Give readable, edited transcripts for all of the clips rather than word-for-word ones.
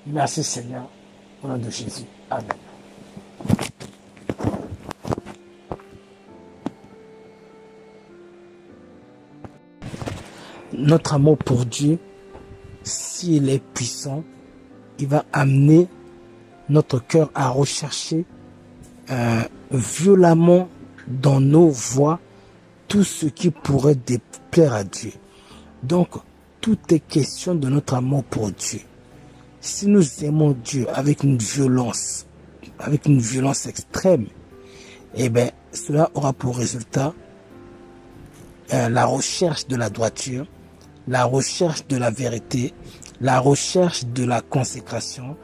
Merci Seigneur, au nom de Jésus. Amen. Notre amour pour Dieu, s'il est puissant, il va amener notre cœur à rechercher violemment dans nos voies tout ce qui pourrait déplaire à Dieu. Donc, tout est question de notre amour pour Dieu. Si nous aimons Dieu avec une violence extrême, eh bien, cela aura pour résultat la recherche de la droiture, la recherche de la vérité, la recherche de la consécration,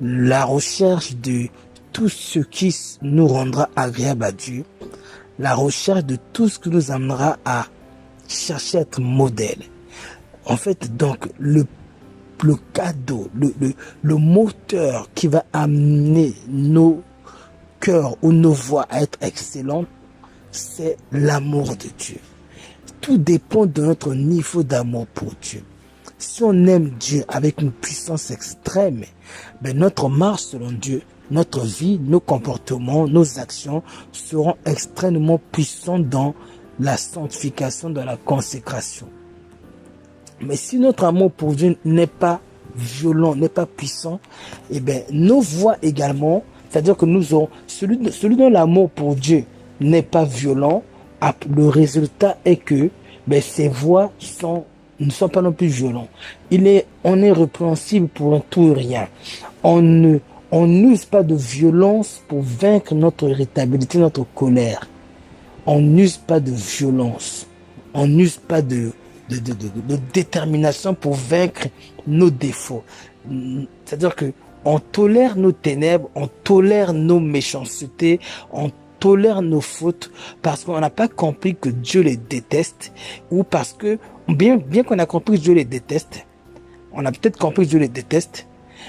la recherche de tout ce qui nous rendra agréable à Dieu, la recherche de tout ce qui nous amènera à chercher à être modèle. En fait, donc, le cadeau, le moteur qui va amener nos cœurs ou nos voix à être excellentes, c'est l'amour de Dieu. Tout dépend de notre niveau d'amour pour Dieu. Si on aime Dieu avec une puissance extrême, ben notre marche selon Dieu, notre vie, nos comportements, nos actions seront extrêmement puissants dans la sanctification, dans la consécration. Mais si notre amour pour Dieu n'est pas violent, n'est pas puissant, eh bien, nos voix également, c'est-à-dire que nous aurons, celui dont l'amour pour Dieu n'est pas violent, le résultat est que ben, ses voix ne sont pas non plus violents. On est répréhensible pour un tout et rien. On n'use pas de violence pour vaincre notre irritabilité, notre colère. On n'use pas de violence. On n'use pas de détermination pour vaincre nos défauts. C'est-à-dire que on tolère nos ténèbres, on tolère nos méchancetés, on tolère nos fautes parce qu'on n'a pas compris que Dieu les déteste, ou parce que, bien qu'on a compris que Dieu les déteste, on a peut-être compris que Dieu les déteste,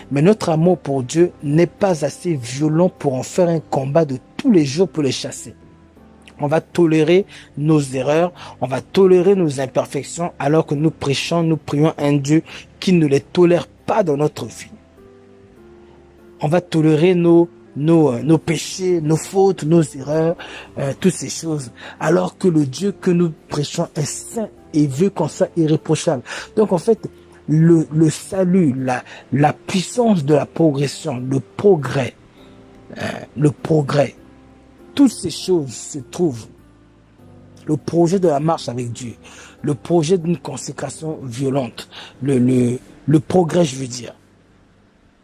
mais notre amour pour Dieu n'est pas assez violent pour en faire un combat de tous les jours pour les chasser. On va tolérer nos erreurs, on va tolérer nos imperfections, alors que nous prions un Dieu qui ne les tolère pas dans notre vie. On va tolérer nos péchés, nos fautes, nos erreurs, toutes ces choses, alors que le Dieu que nous prêchons est saint et veut qu'on soit irréprochable. Donc en fait, le salut, la puissance de la progression, le progrès, toutes ces choses se trouvent. Le projet de la marche avec Dieu, le projet d'une consécration violente, le progrès, je veux dire.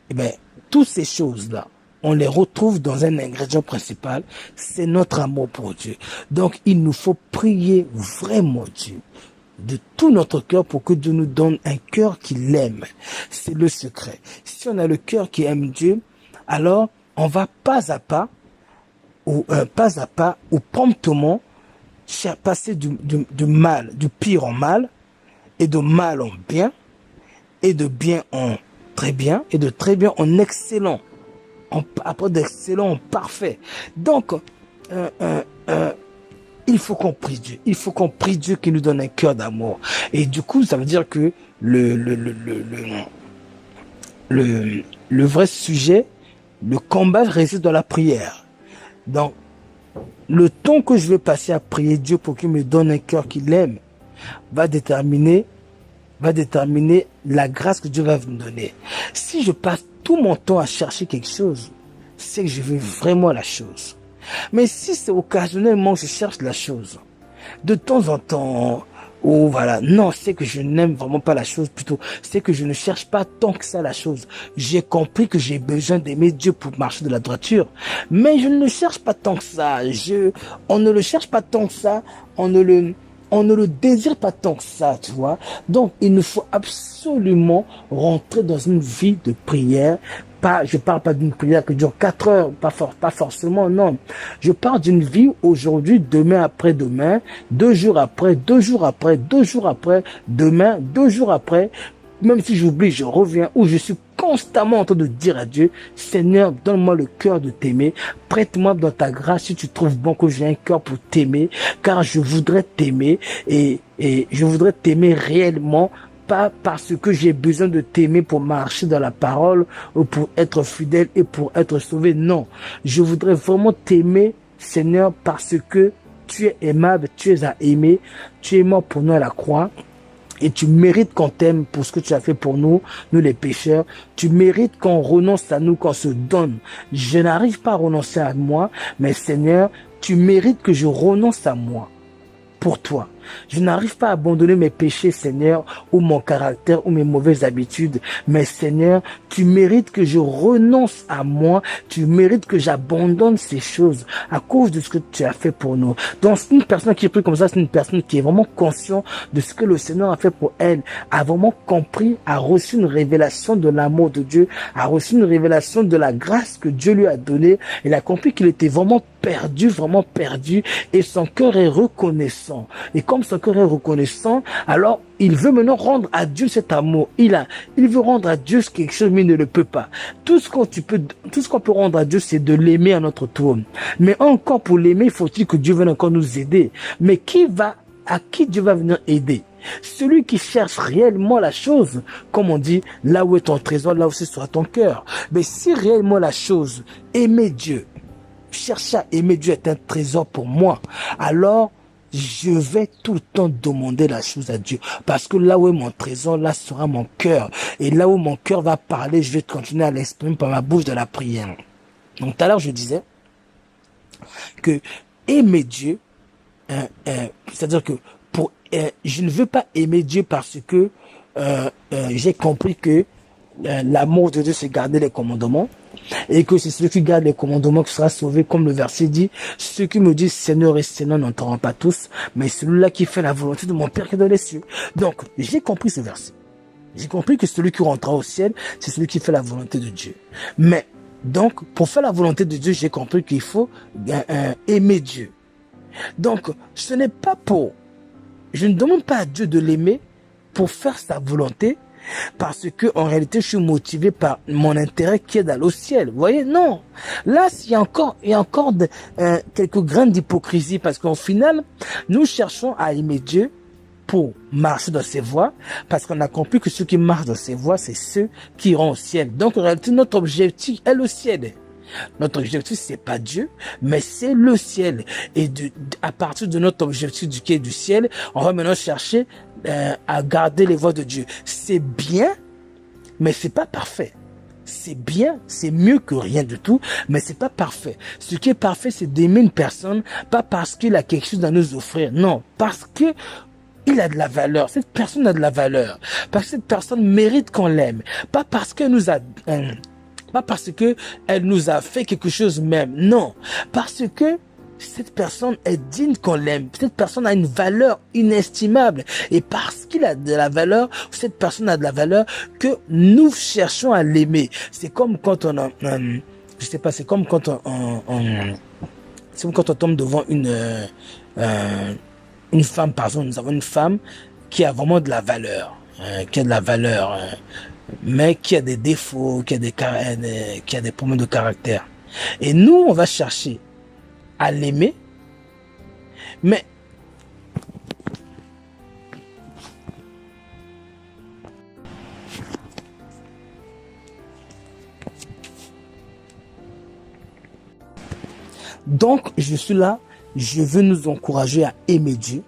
Eh bien, toutes ces choses-là, on les retrouve dans un ingrédient principal, c'est notre amour pour Dieu. Donc, il nous faut prier vraiment Dieu de tout notre cœur pour que Dieu nous donne un cœur qui l'aime. C'est le secret. Si on a le cœur qui aime Dieu, alors on va pas à pas ou promptement passer du mal, du pire en mal, et de mal en bien, et de bien en très bien, et de très bien en excellent, après d'excellent en parfait. Donc, il faut qu'on prie Dieu. Il faut qu'on prie Dieu qui nous donne un cœur d'amour. Et du coup, ça veut dire que le vrai sujet, le combat réside dans la prière. Donc, le temps que je vais passer à prier Dieu pour qu'il me donne un cœur qu'il aime va déterminer la grâce que Dieu va me donner. Si je passe tout mon temps à chercher quelque chose, c'est que je veux vraiment la chose. Mais si c'est occasionnellement que je cherche la chose, de temps en temps, ou voilà, non, c'est que je n'aime vraiment pas la chose, plutôt, c'est que je ne cherche pas tant que ça la chose. J'ai compris que j'ai besoin d'aimer Dieu pour marcher de la droiture, mais je ne le cherche pas tant que ça. On ne le cherche pas tant que ça, on ne le désire pas tant que ça, tu vois. Donc, il nous faut absolument rentrer dans une vie de prière. Je parle pas d'une prière qui dure 4 heures, pas forcément, non. Je parle d'une vie aujourd'hui, demain après-demain, 2 jours après, 2 jours après, 2 jours après, demain, 2 jours après. Même si j'oublie, je reviens, où je suis constamment en train de dire à Dieu, Seigneur, donne-moi le cœur de t'aimer, prête-moi dans ta grâce si tu trouves bon que j'ai un cœur pour t'aimer, car je voudrais t'aimer et je voudrais t'aimer réellement pas parce que j'ai besoin de t'aimer pour marcher dans la parole ou pour être fidèle et pour être sauvé. Non, je voudrais vraiment t'aimer, Seigneur, parce que tu es aimable, tu es à aimer, tu es mort pour nous à la croix. Et tu mérites qu'on t'aime pour ce que tu as fait pour nous, nous les pécheurs. Tu mérites qu'on renonce à nous, qu'on se donne. Je n'arrive pas à renoncer à moi, mais Seigneur, tu mérites que je renonce à moi pour toi. Je n'arrive pas à abandonner mes péchés, Seigneur, ou mon caractère, ou mes mauvaises habitudes. Mais Seigneur, tu mérites que je renonce à moi. Tu mérites que j'abandonne ces choses à cause de ce que tu as fait pour nous. Donc, une personne qui est pris comme ça, c'est une personne qui est vraiment consciente de ce que le Seigneur a fait pour elle, a vraiment compris, a reçu une révélation de l'amour de Dieu, a reçu une révélation de la grâce que Dieu lui a donnée. Il a compris qu'il était vraiment perdu, et son cœur est reconnaissant. Et comme son cœur est reconnaissant, alors il veut maintenant rendre à Dieu cet amour. Il veut rendre à Dieu quelque chose, mais il ne le peut pas. Tout ce qu'on peut rendre à Dieu, c'est de l'aimer à notre tour. Mais encore pour l'aimer, faut-il que Dieu vienne encore nous aider. Mais à qui Dieu va venir aider? Celui qui cherche réellement la chose, comme on dit, là où est ton trésor, là aussi sera ton cœur. Mais si réellement la chose, aimer Dieu, chercher à aimer Dieu est un trésor pour moi, alors je vais tout le temps demander la chose à Dieu. Parce que là où est mon trésor, là sera mon cœur. Et là où mon cœur va parler, je vais continuer à l'exprimer par ma bouche de la prière. Donc tout à l'heure, je disais que aimer Dieu, c'est-à-dire que je ne veux pas aimer Dieu parce que j'ai compris que l'amour de Dieu, c'est garder les commandements. Et que c'est celui qui garde les commandements qui sera sauvé, comme le verset dit. Ceux qui me disent Seigneur et Seigneur n'entreront pas tous, mais celui-là qui fait la volonté de mon Père qui est dans les cieux. Donc, j'ai compris ce verset. J'ai compris que celui qui rentrera au ciel, c'est celui qui fait la volonté de Dieu. Mais, donc, pour faire la volonté de Dieu, j'ai compris qu'il faut aimer Dieu. Donc, ce n'est pas je ne demande pas à Dieu de l'aimer pour faire sa volonté, parce que en réalité je suis motivé par mon intérêt qui est d'aller au ciel. Vous voyez, non. Là, il y a encore quelques grains d'hypocrisie, parce qu'au final, nous cherchons à aimer Dieu pour marcher dans ses voies, parce qu'on a compris que ceux qui marchent dans ses voies, c'est ceux qui iront au ciel. Donc en réalité, notre objectif est le ciel. Notre objectif, c'est pas Dieu, mais c'est le ciel. Et à partir de notre objectif du quai du ciel, on va maintenant chercher à garder les voies de Dieu. C'est bien, mais c'est pas parfait. C'est bien, c'est mieux que rien du tout, mais c'est pas parfait. Ce qui est parfait, c'est d'aimer une personne, pas parce qu'il a quelque chose à nous offrir, non, parce que il a de la valeur. Cette personne a de la valeur. Parce que cette personne mérite qu'on l'aime. Pas parce qu'elle nous a pas parce que elle nous a fait quelque chose même. Non. Parce que cette personne est digne qu'on l'aime. Cette personne a une valeur inestimable. Et parce qu'il a de la valeur, cette personne a de la valeur, que nous cherchons à l'aimer. C'est comme quand on a, je sais pas, c'est comme quand c'est comme quand on tombe devant une femme, par exemple. Nous avons une femme qui a vraiment de la valeur, mais qui a des défauts, qui a des problèmes de caractère. Et nous, on va chercher à l'aimer, mais donc je suis là, je veux nous encourager à aimer Dieu,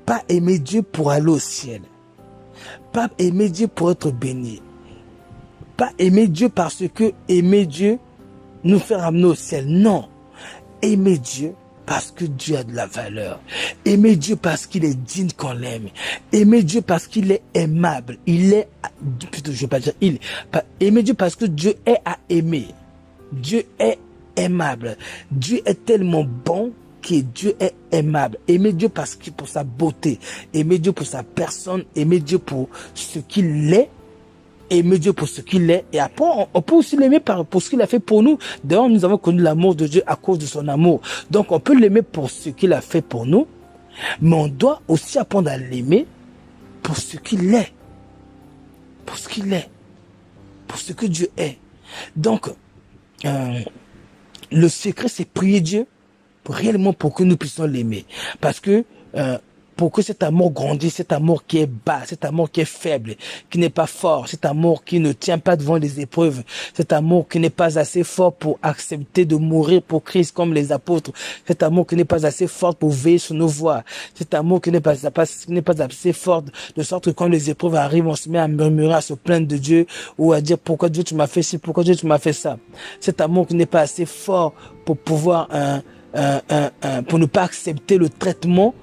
pas aimer Dieu pour aller au ciel, pas aimer Dieu pour être béni, pas aimer Dieu parce que aimer Dieu nous fait ramener au ciel, non. Aimer Dieu parce que Dieu a de la valeur. Aimer Dieu parce qu'il est digne qu'on l'aime. Aimer Dieu parce qu'il est aimable. Plutôt, je vais pas dire aimer Dieu parce que Dieu est à aimer. Dieu est aimable. Dieu est tellement bon que Dieu est aimable. Aimer Dieu pour sa beauté. Aimer Dieu pour sa personne. Aimer Dieu pour ce qu'il est. Aimer Dieu pour ce qu'il est. Et après, on peut aussi l'aimer pour ce qu'il a fait pour nous. D'ailleurs, nous avons connu l'amour de Dieu à cause de son amour. Donc, on peut l'aimer pour ce qu'il a fait pour nous. Mais on doit aussi apprendre à l'aimer pour ce qu'il est. Pour ce qu'il est. Pour ce que Dieu est. Donc, le secret, c'est prier Dieu réellement pour que nous puissions l'aimer. Parce que pour que cet amour grandisse, cet amour qui est bas, cet amour qui est faible, qui n'est pas fort, cet amour qui ne tient pas devant les épreuves, cet amour qui n'est pas assez fort pour accepter de mourir pour Christ comme les apôtres, cet amour qui n'est pas assez fort pour veiller sur nos voies, cet amour qui n'est pas assez fort de sorte que quand les épreuves arrivent, on se met à murmurer, à se plaindre de Dieu ou à dire pourquoi Dieu tu m'as fait ci, pourquoi Dieu tu m'as fait ça. Cet amour qui n'est pas assez fort pour pouvoir pour ne pas accepter le traitement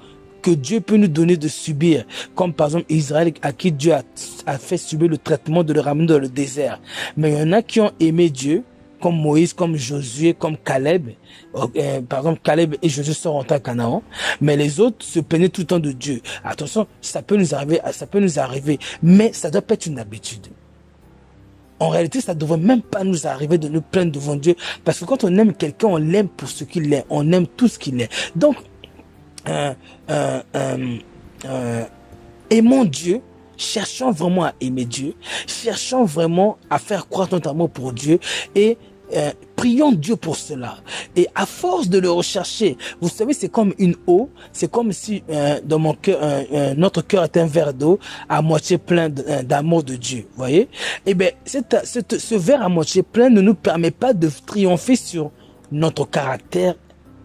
que Dieu peut nous donner de subir, comme par exemple Israël à qui Dieu a fait subir le traitement de le ramener dans le désert. Mais il y en a qui ont aimé Dieu, comme Moïse, comme Josué, comme Caleb. Par exemple, Caleb et Josué sont rentrés à Canaan, mais les autres se plaignaient tout le temps de Dieu. Attention, ça peut nous arriver, mais ça doit pas être une habitude. En réalité, ça ne devrait même pas nous arriver de nous plaindre devant Dieu, parce que quand on aime quelqu'un, on l'aime pour ce qu'il est, on aime tout ce qu'il est. Donc, aimons Dieu, cherchons vraiment à aimer Dieu, cherchons vraiment à faire croître notre amour pour Dieu et prions Dieu pour cela. Et à force de le rechercher, vous savez, c'est comme une eau, c'est comme si dans mon cœur, notre cœur est un verre d'eau à moitié plein d'amour de Dieu, voyez. Et bien, ce verre à moitié plein ne nous permet pas de triompher sur notre caractère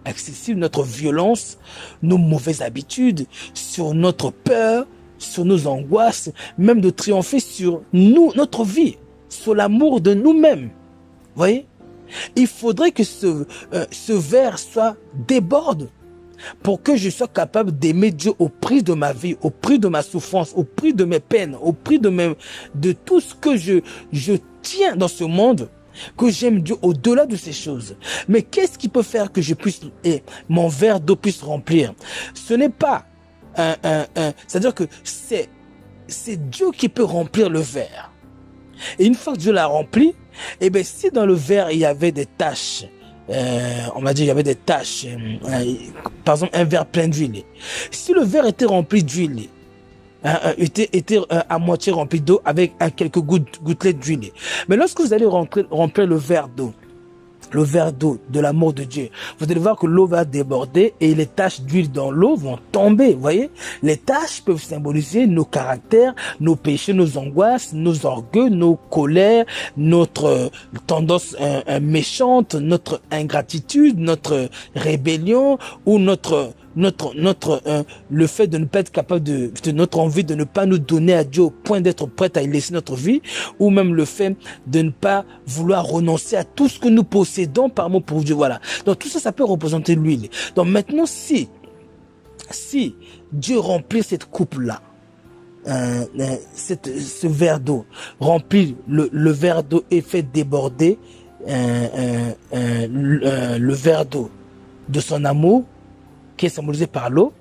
excessif, notre violence, nos mauvaises habitudes, sur notre peur, sur nos angoisses, même de triompher sur nous, notre vie, sur l'amour de nous-mêmes. Voyez, il faudrait que ce verre soit déborde pour que je sois capable d'aimer Dieu au prix de ma vie, au prix de ma souffrance, au prix de mes peines, au prix de tout ce que je tiens dans ce monde, que j'aime Dieu au-delà de ces choses. Mais qu'est-ce qui peut faire que je puisse, mon verre d'eau puisse remplir? Ce n'est pas c'est-à-dire que c'est Dieu qui peut remplir le verre. Et une fois que Dieu l'a rempli, eh bien, si dans le verre il y avait des taches, on m'a dit il y avait des taches, par exemple un verre plein d'huile. Si le verre était rempli d'huile, était à moitié rempli d'eau avec quelques gouttelettes d'huile. Mais lorsque vous allez remplir le verre d'eau de l'amour de Dieu, vous allez voir que l'eau va déborder et les taches d'huile dans l'eau vont tomber, vous voyez. Les taches peuvent symboliser nos caractères, nos péchés, nos angoisses, nos orgueils, nos colères, notre tendance méchante, notre ingratitude, notre rébellion ou le fait de ne pas être capable de notre envie de ne pas nous donner à Dieu au point d'être prêt à y laisser notre vie, ou même le fait de ne pas vouloir renoncer à tout ce que nous possédons par amour pour Dieu. Voilà. Donc tout ça, ça peut représenter l'huile. Donc maintenant, si Dieu remplit cette coupe-là, ce verre d'eau, remplit le verre d'eau et fait déborder le verre d'eau de son amour, qui est symbolisé par l'eau,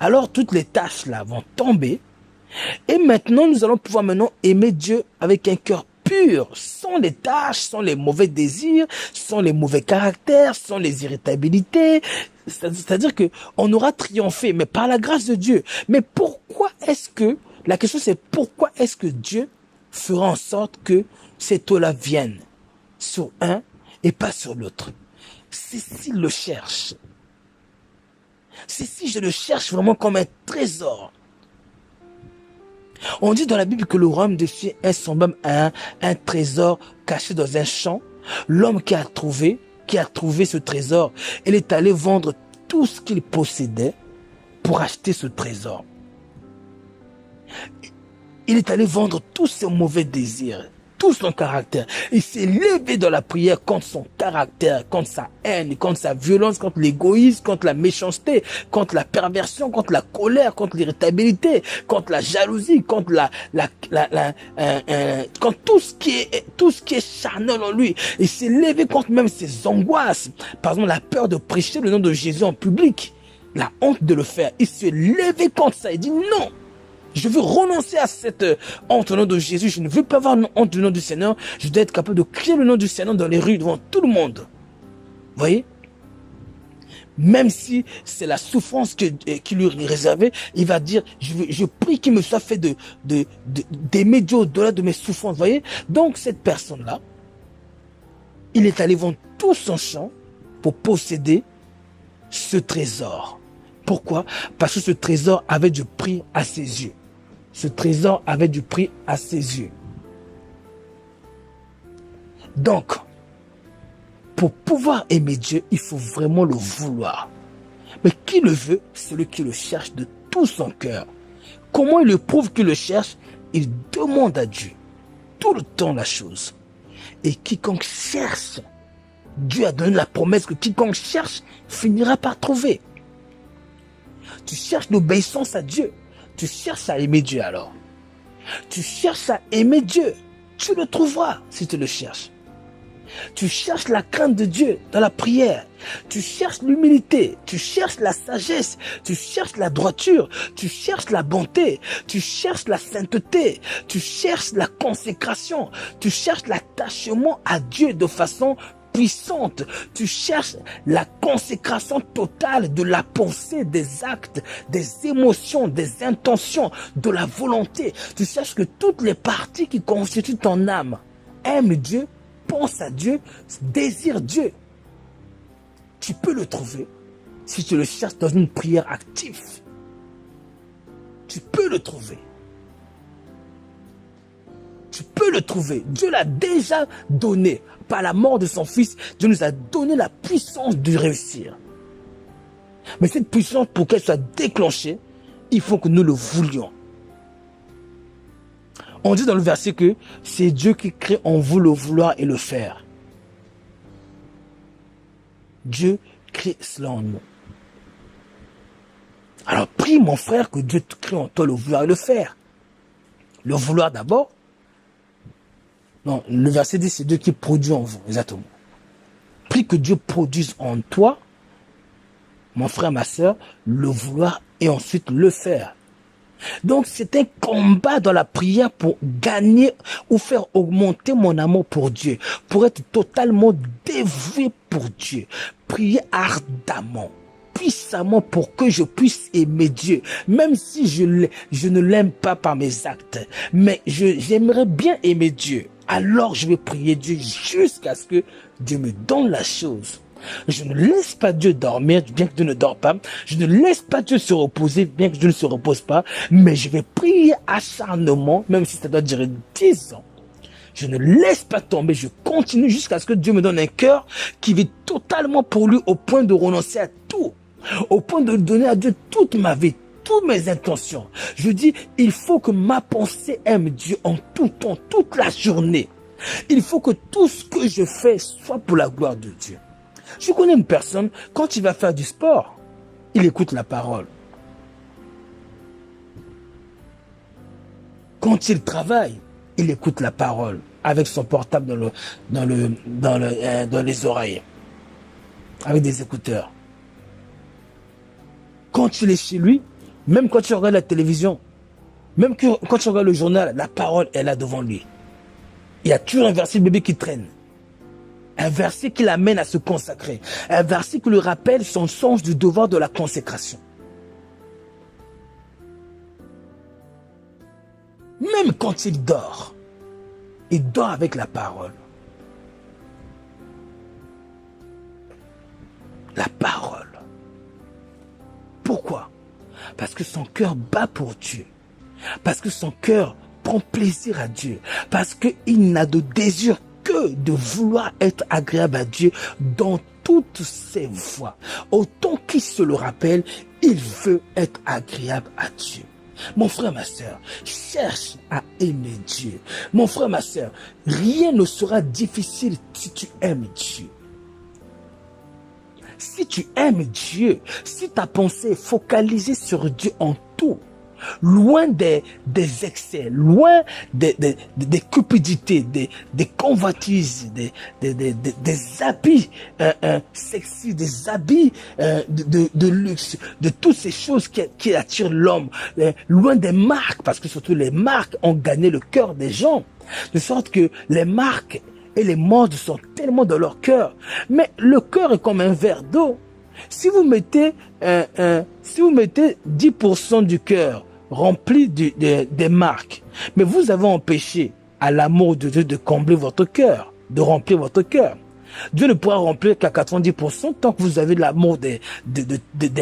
alors toutes les taches là vont tomber. Et maintenant, nous allons pouvoir aimer Dieu avec un cœur pur, sans les taches, sans les mauvais désirs, sans les mauvais caractères, sans les irritabilités. C'est-à-dire que on aura triomphé, mais par la grâce de Dieu. Mais la question c'est pourquoi est-ce que Dieu fera en sorte que cette eau-là vienne sur un et pas sur l'autre? C'est s'il le cherche. C'est si je le cherche vraiment comme un trésor. On dit dans la Bible que le royaume des cieux est semblable à un trésor caché dans un champ. L'homme qui a trouvé ce trésor, il est allé vendre tout ce qu'il possédait pour acheter ce trésor. Il est allé vendre tous ses mauvais désirs, tout son caractère. Il s'est levé dans la prière contre son caractère, contre sa haine, contre sa violence, contre l'égoïsme, contre la méchanceté, contre la perversion, contre la colère, contre l'irritabilité, contre la jalousie, contre contre tout ce qui est charnel en lui. Il s'est levé contre même ses angoisses. Par exemple, la peur de prêcher le nom de Jésus en public, la honte de le faire. Il s'est levé contre ça. Il dit non. Je veux renoncer à cette honte au nom de Jésus. Je ne veux pas avoir honte du nom du Seigneur. Je dois être capable de crier le nom du Seigneur dans les rues devant tout le monde. Vous voyez? Même si c'est la souffrance qui lui est réservée, il va dire, je prie qu'il me soit fait d'aimer Dieu au-delà de mes souffrances. Vous voyez? Donc cette personne-là, il est allé vendre tout son champ pour posséder ce trésor. Pourquoi? Parce que ce trésor avait du prix à ses yeux. Ce trésor avait du prix à ses yeux. Donc, pour pouvoir aimer Dieu, il faut vraiment le vouloir. Mais qui le veut? Celui qui le cherche de tout son cœur. Comment il le prouve qu'il le cherche? Il demande à Dieu tout le temps la chose. Et quiconque cherche, Dieu a donné la promesse que quiconque cherche finira par trouver. Tu cherches l'obéissance à Dieu. Tu cherches à aimer Dieu alors. Tu cherches à aimer Dieu. Tu le trouveras si tu le cherches. Tu cherches la crainte de Dieu dans la prière. Tu cherches l'humilité. Tu cherches la sagesse. Tu cherches la droiture. Tu cherches la bonté. Tu cherches la sainteté. Tu cherches la consécration. Tu cherches l'attachement à Dieu de façon puissante. Tu cherches la consécration totale de la pensée, des actes, des émotions, des intentions, de la volonté. Tu cherches que toutes les parties qui constituent ton âme aiment Dieu, pense à Dieu, désire Dieu. Tu peux le trouver si tu le cherches dans une prière active. Tu peux le trouver. Tu peux le trouver. Dieu l'a déjà donné. Par la mort de son fils, Dieu nous a donné la puissance de réussir. Mais cette puissance, pour qu'elle soit déclenchée, il faut que nous le voulions. On dit dans le verset que c'est Dieu qui crée en vous le vouloir et le faire. Dieu crée cela en nous. Alors prie mon frère que Dieu te crée en toi le vouloir et le faire. Le vouloir d'abord. Non, le verset dit c'est Dieu qui produit en vous, exactement. Prie que Dieu produise en toi, mon frère, ma soeur, le vouloir et ensuite le faire. Donc c'est un combat dans la prière pour gagner ou faire augmenter mon amour pour Dieu, pour être totalement dévoué pour Dieu. Prier ardemment, puissamment pour que je puisse aimer Dieu, même si je ne l'aime pas par mes actes, mais j'aimerais bien aimer Dieu. Alors je vais prier Dieu jusqu'à ce que Dieu me donne la chose. Je ne laisse pas Dieu dormir, bien que Dieu ne dort pas. Je ne laisse pas Dieu se reposer, bien que Dieu ne se repose pas. Mais je vais prier acharnement, même si ça doit durer 10 ans. Je ne laisse pas tomber, je continue jusqu'à ce que Dieu me donne un cœur qui vit totalement pour lui, au point de renoncer à tout. Au point de donner à Dieu toute ma vie, toutes mes intentions. Je dis, il faut que ma pensée aime Dieu en tout temps, toute la journée. Il faut que tout ce que je fais soit pour la gloire de Dieu. Je connais une personne, quand il va faire du sport, il écoute la parole. Quand il travaille, il écoute la parole avec son portable dans les oreilles, avec des écouteurs. Quand il est chez lui, même quand tu regardes la télévision, même quand tu regardes le journal, la parole est là devant lui. Il y a toujours un verset de bébé qui traîne. Un verset qui l'amène à se consacrer. Un verset qui lui rappelle son sens du devoir de la consécration. Même quand il dort avec la parole. La parole. Pourquoi? Parce que son cœur bat pour Dieu. Parce que son cœur prend plaisir à Dieu. Parce qu'il n'a de désir que de vouloir être agréable à Dieu dans toutes ses voies. Autant qu'il se le rappelle, il veut être agréable à Dieu. Mon frère, ma soeur, cherche à aimer Dieu. Mon frère, ma soeur, rien ne sera difficile si tu aimes Dieu. Si tu aimes Dieu, si ta pensée est focalisée sur Dieu en tout, loin des excès, loin des cupidités, des convoitises, des habits sexy, des habits de luxe, de toutes ces choses qui attirent l'homme, loin des marques, parce que surtout les marques ont gagné le cœur des gens, de sorte que les marques et les modes sont tellement dans leur cœur. Mais le cœur est comme un verre d'eau. Si vous mettez 10% du cœur rempli des marques, mais vous avez empêché à l'amour de Dieu de combler votre cœur, de remplir votre cœur. Dieu ne pourra remplir qu'à 90% tant que vous avez l'amour des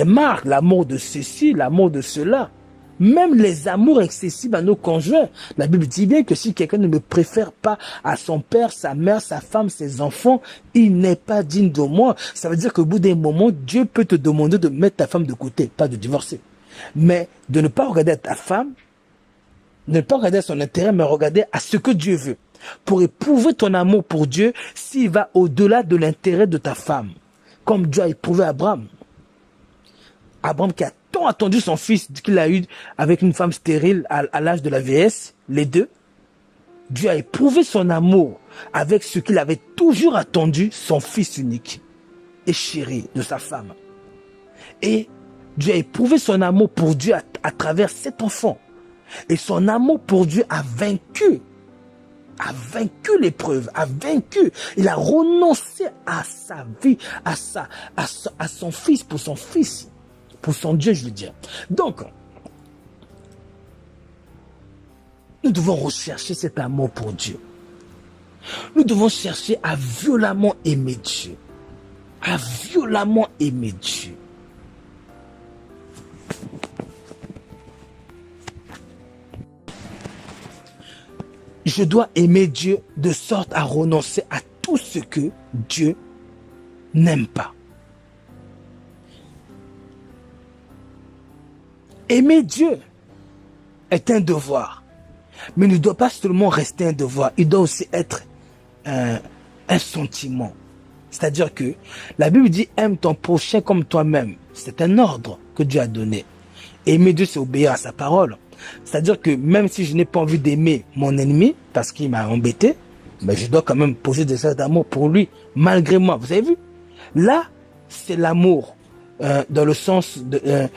marques, l'amour de ceci, l'amour de cela. Même les amours excessifs à nos conjoints. La Bible dit bien que si quelqu'un ne me préfère pas à son père, sa mère, sa femme, ses enfants, il n'est pas digne de moi. Ça veut dire qu'au bout d'un moment, Dieu peut te demander de mettre ta femme de côté, pas de divorcer. Mais de ne pas regarder à ta femme, ne pas regarder à son intérêt, mais regarder à ce que Dieu veut. Pour éprouver ton amour pour Dieu, s'il va au-delà de l'intérêt de ta femme. Comme Dieu a éprouvé Abraham. Abraham qui a tant attendu son fils qu'il a eu avec une femme stérile à l'âge de la vieillesse, les deux. Dieu a éprouvé son amour avec ce qu'il avait toujours attendu, son fils unique et chéri de sa femme. Et Dieu a éprouvé son amour pour Dieu à travers cet enfant. Et son amour pour Dieu a vaincu l'épreuve, a vaincu. Il a renoncé à sa vie, à son fils, pour son fils. Pour son Dieu, je veux dire. Donc, nous devons rechercher cet amour pour Dieu. Nous devons chercher à violemment aimer Dieu. À violemment aimer Dieu. Je dois aimer Dieu de sorte à renoncer à tout ce que Dieu n'aime pas. Aimer Dieu est un devoir, mais il ne doit pas seulement rester un devoir, il doit aussi être un sentiment. C'est-à-dire que la Bible dit « aime ton prochain comme toi-même ». C'est un ordre que Dieu a donné. Aimer Dieu, c'est obéir à sa parole. C'est-à-dire que même si je n'ai pas envie d'aimer mon ennemi, parce qu'il m'a embêté, mais je dois quand même poser des actes d'amour pour lui, malgré moi. Vous avez vu? Là, c'est l'amour. Dans le sens de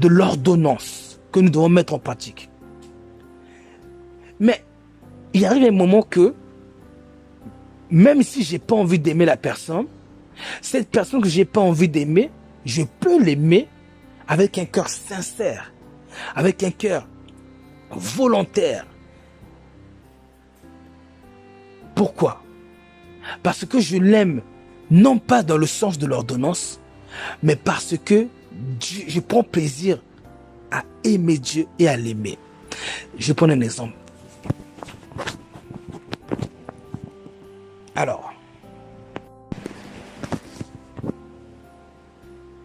l'ordonnance que nous devons mettre en pratique. Mais il arrive un moment que, même si je n'ai pas envie d'aimer la personne, cette personne que je n'ai pas envie d'aimer, je peux l'aimer avec un cœur sincère, avec un cœur volontaire. Pourquoi? Parce que je l'aime, non pas dans le sens de l'ordonnance, mais parce que je prends plaisir à aimer Dieu et à l'aimer. Je prends un exemple. Alors,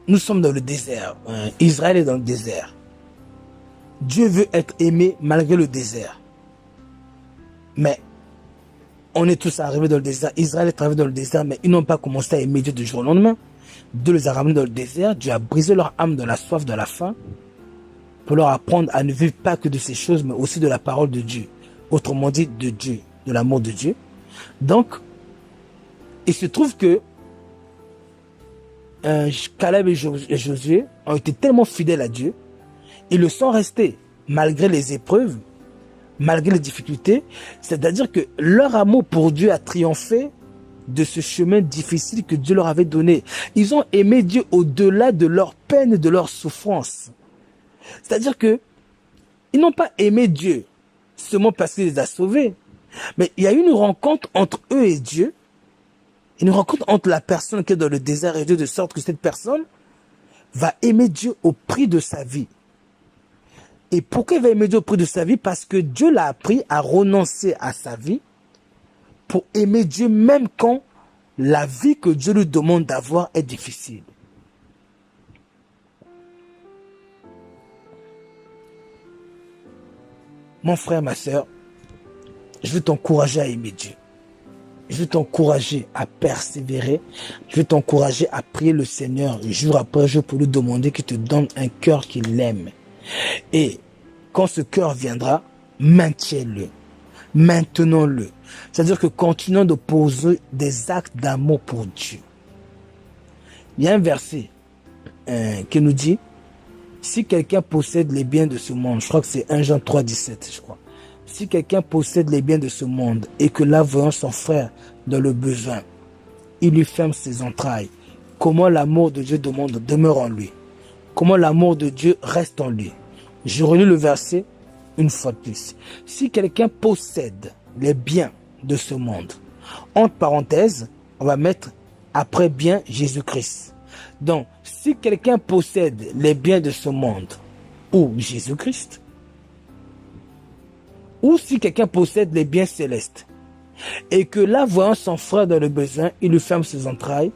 nous sommes dans le désert. Israël est dans le désert. Dieu veut être aimé malgré le désert. Mais on est tous arrivés dans le désert. Israël est arrivé dans le désert, mais ils n'ont pas commencé à aimer Dieu du jour au lendemain. Dieu les a ramenés dans le désert. Dieu a brisé leur âme de la soif, de la faim, pour leur apprendre à ne vivre pas que de ces choses, mais aussi de la parole de Dieu. Autrement dit, de Dieu, de l'amour de Dieu. Donc, il se trouve que Caleb et Josué ont été tellement fidèles à Dieu, ils le sont restés malgré les épreuves, malgré les difficultés. C'est-à-dire que leur amour pour Dieu a triomphé de ce chemin difficile que Dieu leur avait donné. Ils ont aimé Dieu au-delà de leur peine et de leur souffrance. C'est-à-dire que ils n'ont pas aimé Dieu seulement parce qu'il les a sauvés. Mais il y a eu une rencontre entre eux et Dieu, une rencontre entre la personne qui est dans le désert et Dieu, de sorte que cette personne va aimer Dieu au prix de sa vie. Et pourquoi il va aimer Dieu au prix de sa vie? Parce que Dieu l'a appris à renoncer à sa vie pour aimer Dieu même quand la vie que Dieu lui demande d'avoir est difficile. Mon frère, ma soeur, je veux t'encourager à aimer Dieu. Je veux t'encourager à persévérer. Je veux t'encourager à prier le Seigneur jour après jour pour lui demander qu'il te donne un cœur qu'il aime. Et quand ce cœur viendra, maintiens-le. Maintenons-le. C'est-à-dire que continuons de poser des actes d'amour pour Dieu. Il y a un verset qui nous dit, si quelqu'un possède les biens de ce monde, je crois que c'est 1 Jean 3, 17, je crois. Si quelqu'un possède les biens de ce monde et que là, voyant son frère dans le besoin, il lui ferme ses entrailles, comment l'amour de Dieu demeure en lui? Comment l'amour de Dieu reste en lui? Je relis le verset une fois de plus. Si quelqu'un possède les biens de ce monde, entre parenthèses, on va mettre après bien Jésus-Christ. Donc, si quelqu'un possède les biens de ce monde, ou Jésus-Christ, ou si quelqu'un possède les biens célestes, et que là, voyant son frère dans le besoin, il lui ferme ses entrailles,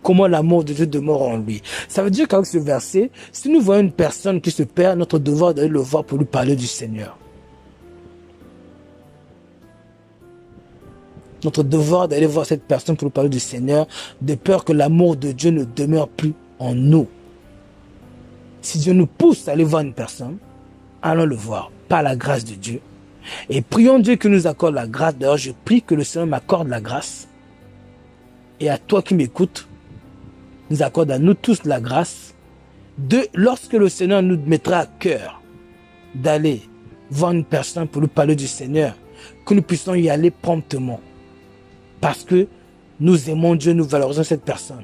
comment l'amour de Dieu demeure en lui. Ça veut dire qu'avec ce verset, si nous voyons une personne qui se perd, notre devoir est d'aller le voir pour lui parler du Seigneur. Notre devoir d'aller voir cette personne pour lui parler du Seigneur, de peur que l'amour de Dieu ne demeure plus en nous. Si Dieu nous pousse à aller voir une personne, allons le voir, par la grâce de Dieu. Et prions Dieu qu'il nous accorde la grâce. D'ailleurs, je prie que le Seigneur m'accorde la grâce. Et à toi qui m'écoutes, nous accorde à nous tous la grâce de, lorsque le Seigneur nous mettra à cœur d'aller voir une personne pour lui parler du Seigneur, que nous puissions y aller promptement. Parce que nous aimons Dieu, nous valorisons cette personne.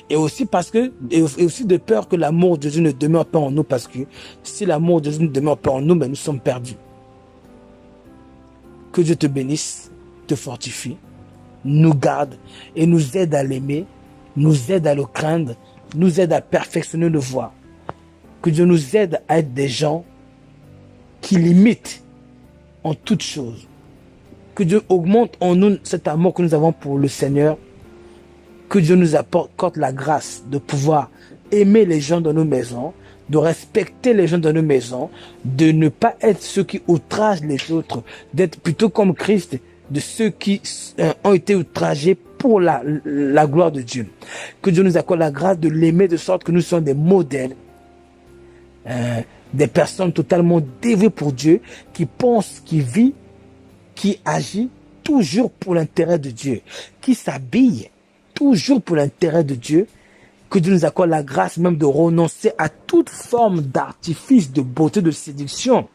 Et aussi parce que, et aussi de peur que l'amour de Dieu ne demeure pas en nous, parce que si l'amour de Dieu ne demeure pas en nous, ben nous sommes perdus. Que Dieu te bénisse, te fortifie, nous garde et nous aide à l'aimer, nous aide à le craindre, nous aide à perfectionner le voie. Que Dieu nous aide à être des gens qui l'imitent en toutes choses. Que Dieu augmente en nous cet amour que nous avons pour le Seigneur. Que Dieu nous accorde la grâce de pouvoir aimer les gens dans nos maisons, de respecter les gens dans nos maisons, de ne pas être ceux qui outragent les autres, d'être plutôt comme Christ, de ceux qui ont été outragés pour la gloire de Dieu. Que Dieu nous accorde la grâce de l'aimer de sorte que nous soyons des modèles, des personnes totalement dévouées pour Dieu, qui pensent, qui vivent, qui agit toujours pour l'intérêt de Dieu, qui s'habille toujours pour l'intérêt de Dieu. Que Dieu nous accorde la grâce même de renoncer à toute forme d'artifice, de beauté, de séduction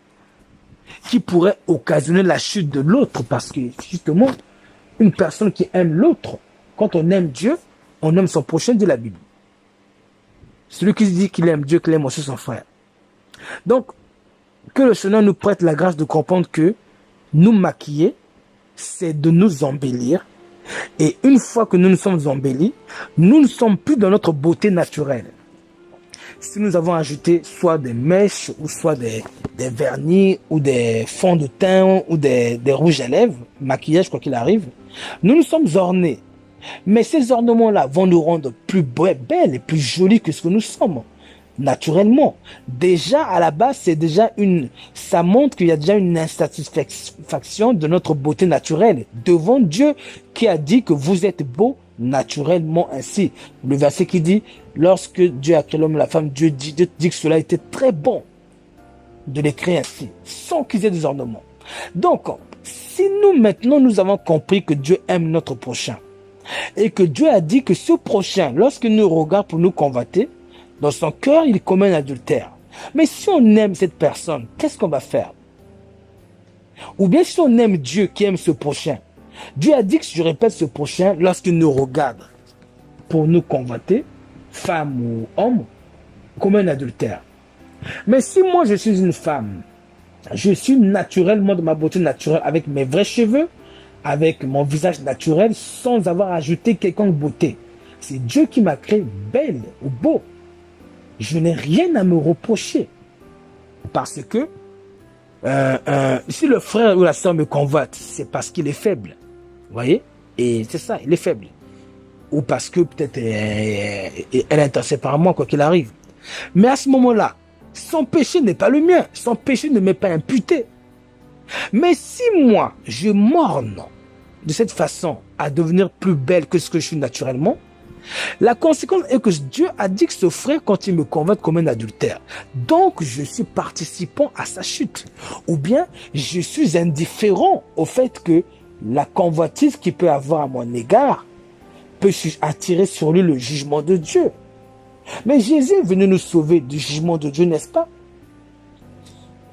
qui pourrait occasionner la chute de l'autre, parce que justement, une personne qui aime l'autre, quand on aime Dieu, on aime son prochain, dit la Bible. Celui qui dit qu'il aime Dieu, qu'il aime aussi son frère. Donc, que le Seigneur nous prête la grâce de comprendre que nous maquiller, c'est de nous embellir. Et une fois que nous nous sommes embellis, nous ne sommes plus dans notre beauté naturelle. Si nous avons ajouté soit des mèches, ou soit des vernis, ou des fonds de teint, ou des rouges à lèvres, maquillage quoi qu'il arrive, nous nous sommes ornés. Mais ces ornements-là vont nous rendre plus belles et plus jolies que ce que nous sommes. Naturellement. Déjà, à la base, ça montre qu'il y a déjà une insatisfaction de notre beauté naturelle devant Dieu qui a dit que vous êtes beaux naturellement ainsi. Le verset qui dit, lorsque Dieu a créé l'homme et la femme, Dieu dit que cela était très bon de les créer ainsi, sans qu'ils aient des ornements. Donc, si nous maintenant nous avons compris que Dieu aime notre prochain et que Dieu a dit que ce prochain, lorsqu'il nous regarde pour nous convoiter, dans son cœur, il commet un adultère. Mais si on aime cette personne, qu'est-ce qu'on va faire? Ou bien si on aime Dieu qui aime ce prochain, Dieu a dit que, je répète, ce prochain, lorsqu'il nous regarde pour nous convoiter, femme ou homme, commet un adultère. Mais si moi je suis une femme, je suis naturellement de ma beauté naturelle, avec mes vrais cheveux, avec mon visage naturel, sans avoir ajouté quelconque beauté. C'est Dieu qui m'a créé belle ou beau. Je n'ai rien à me reprocher. Parce que si le frère ou la soeur me convoite, c'est parce qu'il est faible. Vous voyez? Et c'est ça, il est faible. Ou parce que peut-être elle est intéressée par moi, quoi qu'il arrive. Mais à ce moment-là, son péché n'est pas le mien. Son péché ne m'est pas imputé. Mais si moi, je m'orne de cette façon à devenir plus belle que ce que je suis naturellement, la conséquence est que Dieu a dit que ce frère, quand il me convoite comme un adultère, donc je suis participant à sa chute. Ou bien, je suis indifférent au fait que la convoitise qu'il peut avoir à mon égard peut attirer sur lui le jugement de Dieu. Mais Jésus est venu nous sauver du jugement de Dieu, n'est-ce pas?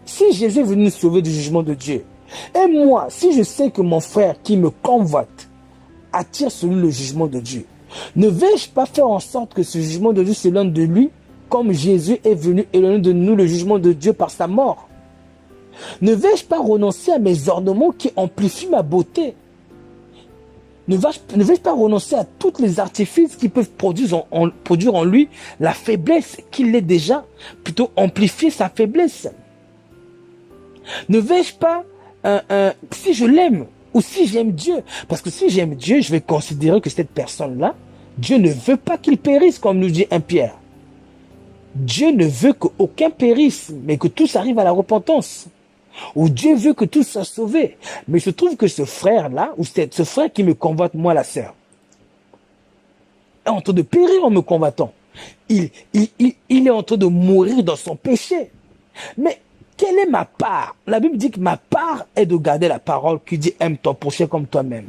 Si Jésus est venu nous sauver du jugement de Dieu, et moi, si je sais que mon frère qui me convoite attire sur lui le jugement de Dieu, ne vais-je pas faire en sorte que ce jugement de Dieu s'éloigne de lui, comme Jésus est venu éloigner de nous le jugement de Dieu par sa mort? Ne vais-je pas renoncer à mes ornements qui amplifient ma beauté? Ne vais-je pas renoncer à tous les artifices qui peuvent produire en lui la faiblesse qu'il est déjà, plutôt amplifier sa faiblesse? Ne vais-je pas, si je l'aime ou si j'aime Dieu, parce que si j'aime Dieu, je vais considérer que cette personne-là, Dieu ne veut pas qu'il périsse, comme nous dit 1 Pierre. Dieu ne veut qu'aucun périsse, mais que tous arrivent à la repentance. Ou Dieu veut que tous soient sauvés. Mais je trouve que ce frère-là, ou ce frère qui me convoite, moi la sœur, est en train de périr en me convoitant. Il est en train de mourir dans son péché. Mais quelle est ma part? La Bible dit que ma part est de garder la parole qui dit aime ton prochain comme toi-même.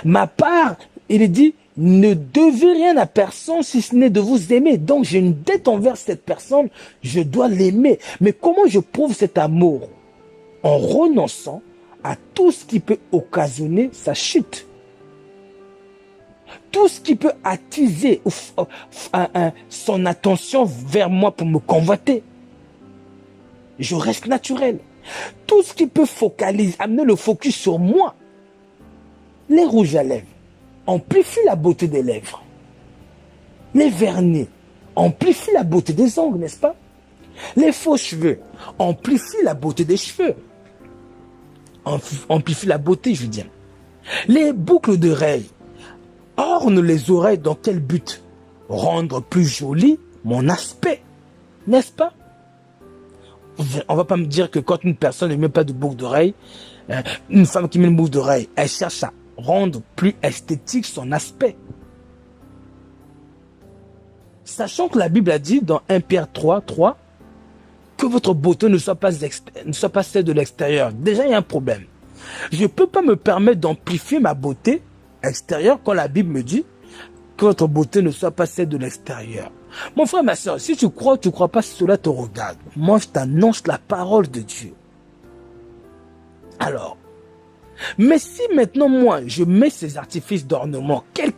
Ma part, il est dit, ne devez rien à personne si ce n'est de vous aimer. Donc j'ai une dette envers cette personne, je dois l'aimer. Mais comment je prouve cet amour? En renonçant à tout ce qui peut occasionner sa chute. Tout ce qui peut attiser son attention vers moi pour me convoiter. Je reste naturel. Tout ce qui peut focaliser, amener le focus sur moi. Les rouges à lèvres amplifient la beauté des lèvres. Les vernis amplifient la beauté des ongles, n'est-ce pas? Les faux cheveux amplifient la beauté des cheveux. Amplifient la beauté, je veux dire. Les boucles d'oreilles ornent les oreilles dans quel but? Rendre plus joli mon aspect, n'est-ce pas? On va pas me dire que quand une personne ne met pas de boucle d'oreille, une femme qui met une boucle d'oreille, elle cherche à rendre plus esthétique son aspect. Sachant que la Bible a dit dans 1 Pierre 3, que votre beauté ne soit pas celle de l'extérieur. Déjà, il y a un problème. Je ne peux pas me permettre d'amplifier ma beauté extérieure quand la Bible me dit que votre beauté ne soit pas celle de l'extérieur. Mon frère, ma soeur, si tu crois ou tu ne crois pas, cela te regarde. Moi, je t'annonce la parole de Dieu. Alors, mais si maintenant, moi, je mets ces artifices d'ornement, quels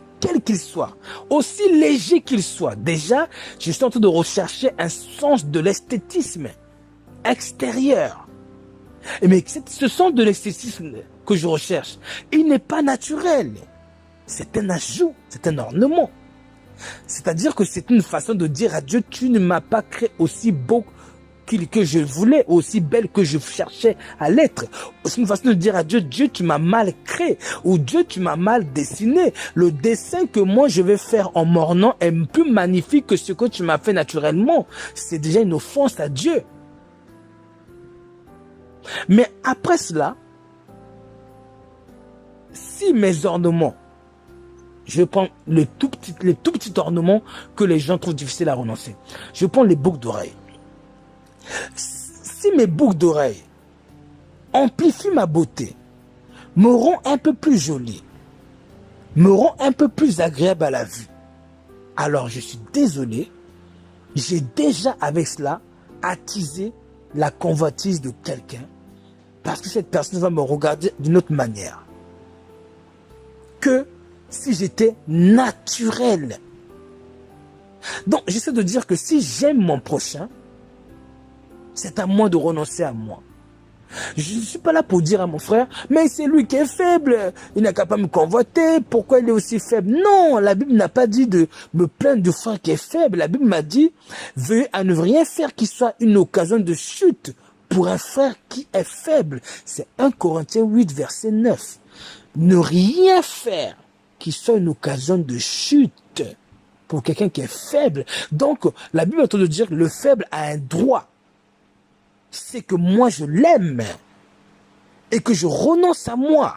qu'ils soient, aussi légers qu'ils soient, déjà, je suis en train de rechercher un sens de l'esthétisme extérieur. Mais ce sens de l'esthétisme que je recherche, il n'est pas naturel. C'est un ajout, c'est un ornement. C'est-à-dire que c'est une façon de dire à Dieu, tu ne m'as pas créé aussi beau que je voulais, aussi belle que je cherchais à l'être. C'est une façon de dire à Dieu, Dieu, tu m'as mal créé, ou Dieu, tu m'as mal dessiné. Le dessin que moi je vais faire en mornant est plus magnifique que ce que tu m'as fait naturellement. C'est déjà une offense à Dieu. Mais après cela, si mes ornements, je prends les tout petits ornements que les gens trouvent difficiles à renoncer. Je prends les boucles d'oreilles. Si mes boucles d'oreilles amplifient ma beauté, me rend un peu plus jolie, me rend un peu plus agréable à la vue, alors je suis désolé, j'ai déjà avec cela attisé la convoitise de quelqu'un parce que cette personne va me regarder d'une autre manière que si j'étais naturel. Donc, j'essaie de dire que si j'aime mon prochain, c'est à moi de renoncer à moi. Je ne suis pas là pour dire à mon frère, mais c'est lui qui est faible, il n'a qu'à pas me convoiter, pourquoi il est aussi faible? Non, la Bible n'a pas dit de me plaindre du frère qui est faible. La Bible m'a dit, veuillez à ne rien faire qui soit une occasion de chute pour un frère qui est faible. C'est 1 Corinthiens 8, verset 9. Ne rien faire qui soit une occasion de chute pour quelqu'un qui est faible. Donc, la Bible est en train de dire que le faible a un droit. C'est que moi, je l'aime et que je renonce à moi.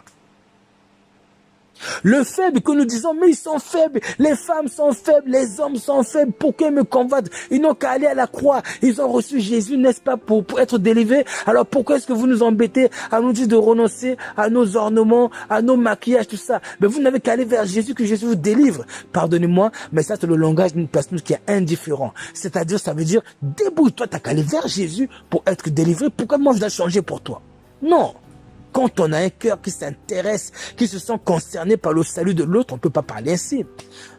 Le faible que nous disons, mais ils sont faibles, les femmes sont faibles, les hommes sont faibles, pourquoi ils me convoitent? Ils n'ont qu'à aller à la croix, ils ont reçu Jésus, n'est-ce pas, pour être délivrés. Alors pourquoi est-ce que vous nous embêtez à nous dire de renoncer à nos ornements, à nos maquillages, tout ça? Mais vous n'avez qu'à aller vers Jésus, que Jésus vous délivre. Pardonnez-moi, mais ça c'est le langage d'une personne qui est indifférent. C'est-à-dire, ça veut dire, débrouille-toi, t'as qu'à aller vers Jésus pour être délivré. Pourquoi moi je dois changer pour toi? Non. Quand on a un cœur qui s'intéresse, qui se sent concerné par le salut de l'autre, on ne peut pas parler ainsi.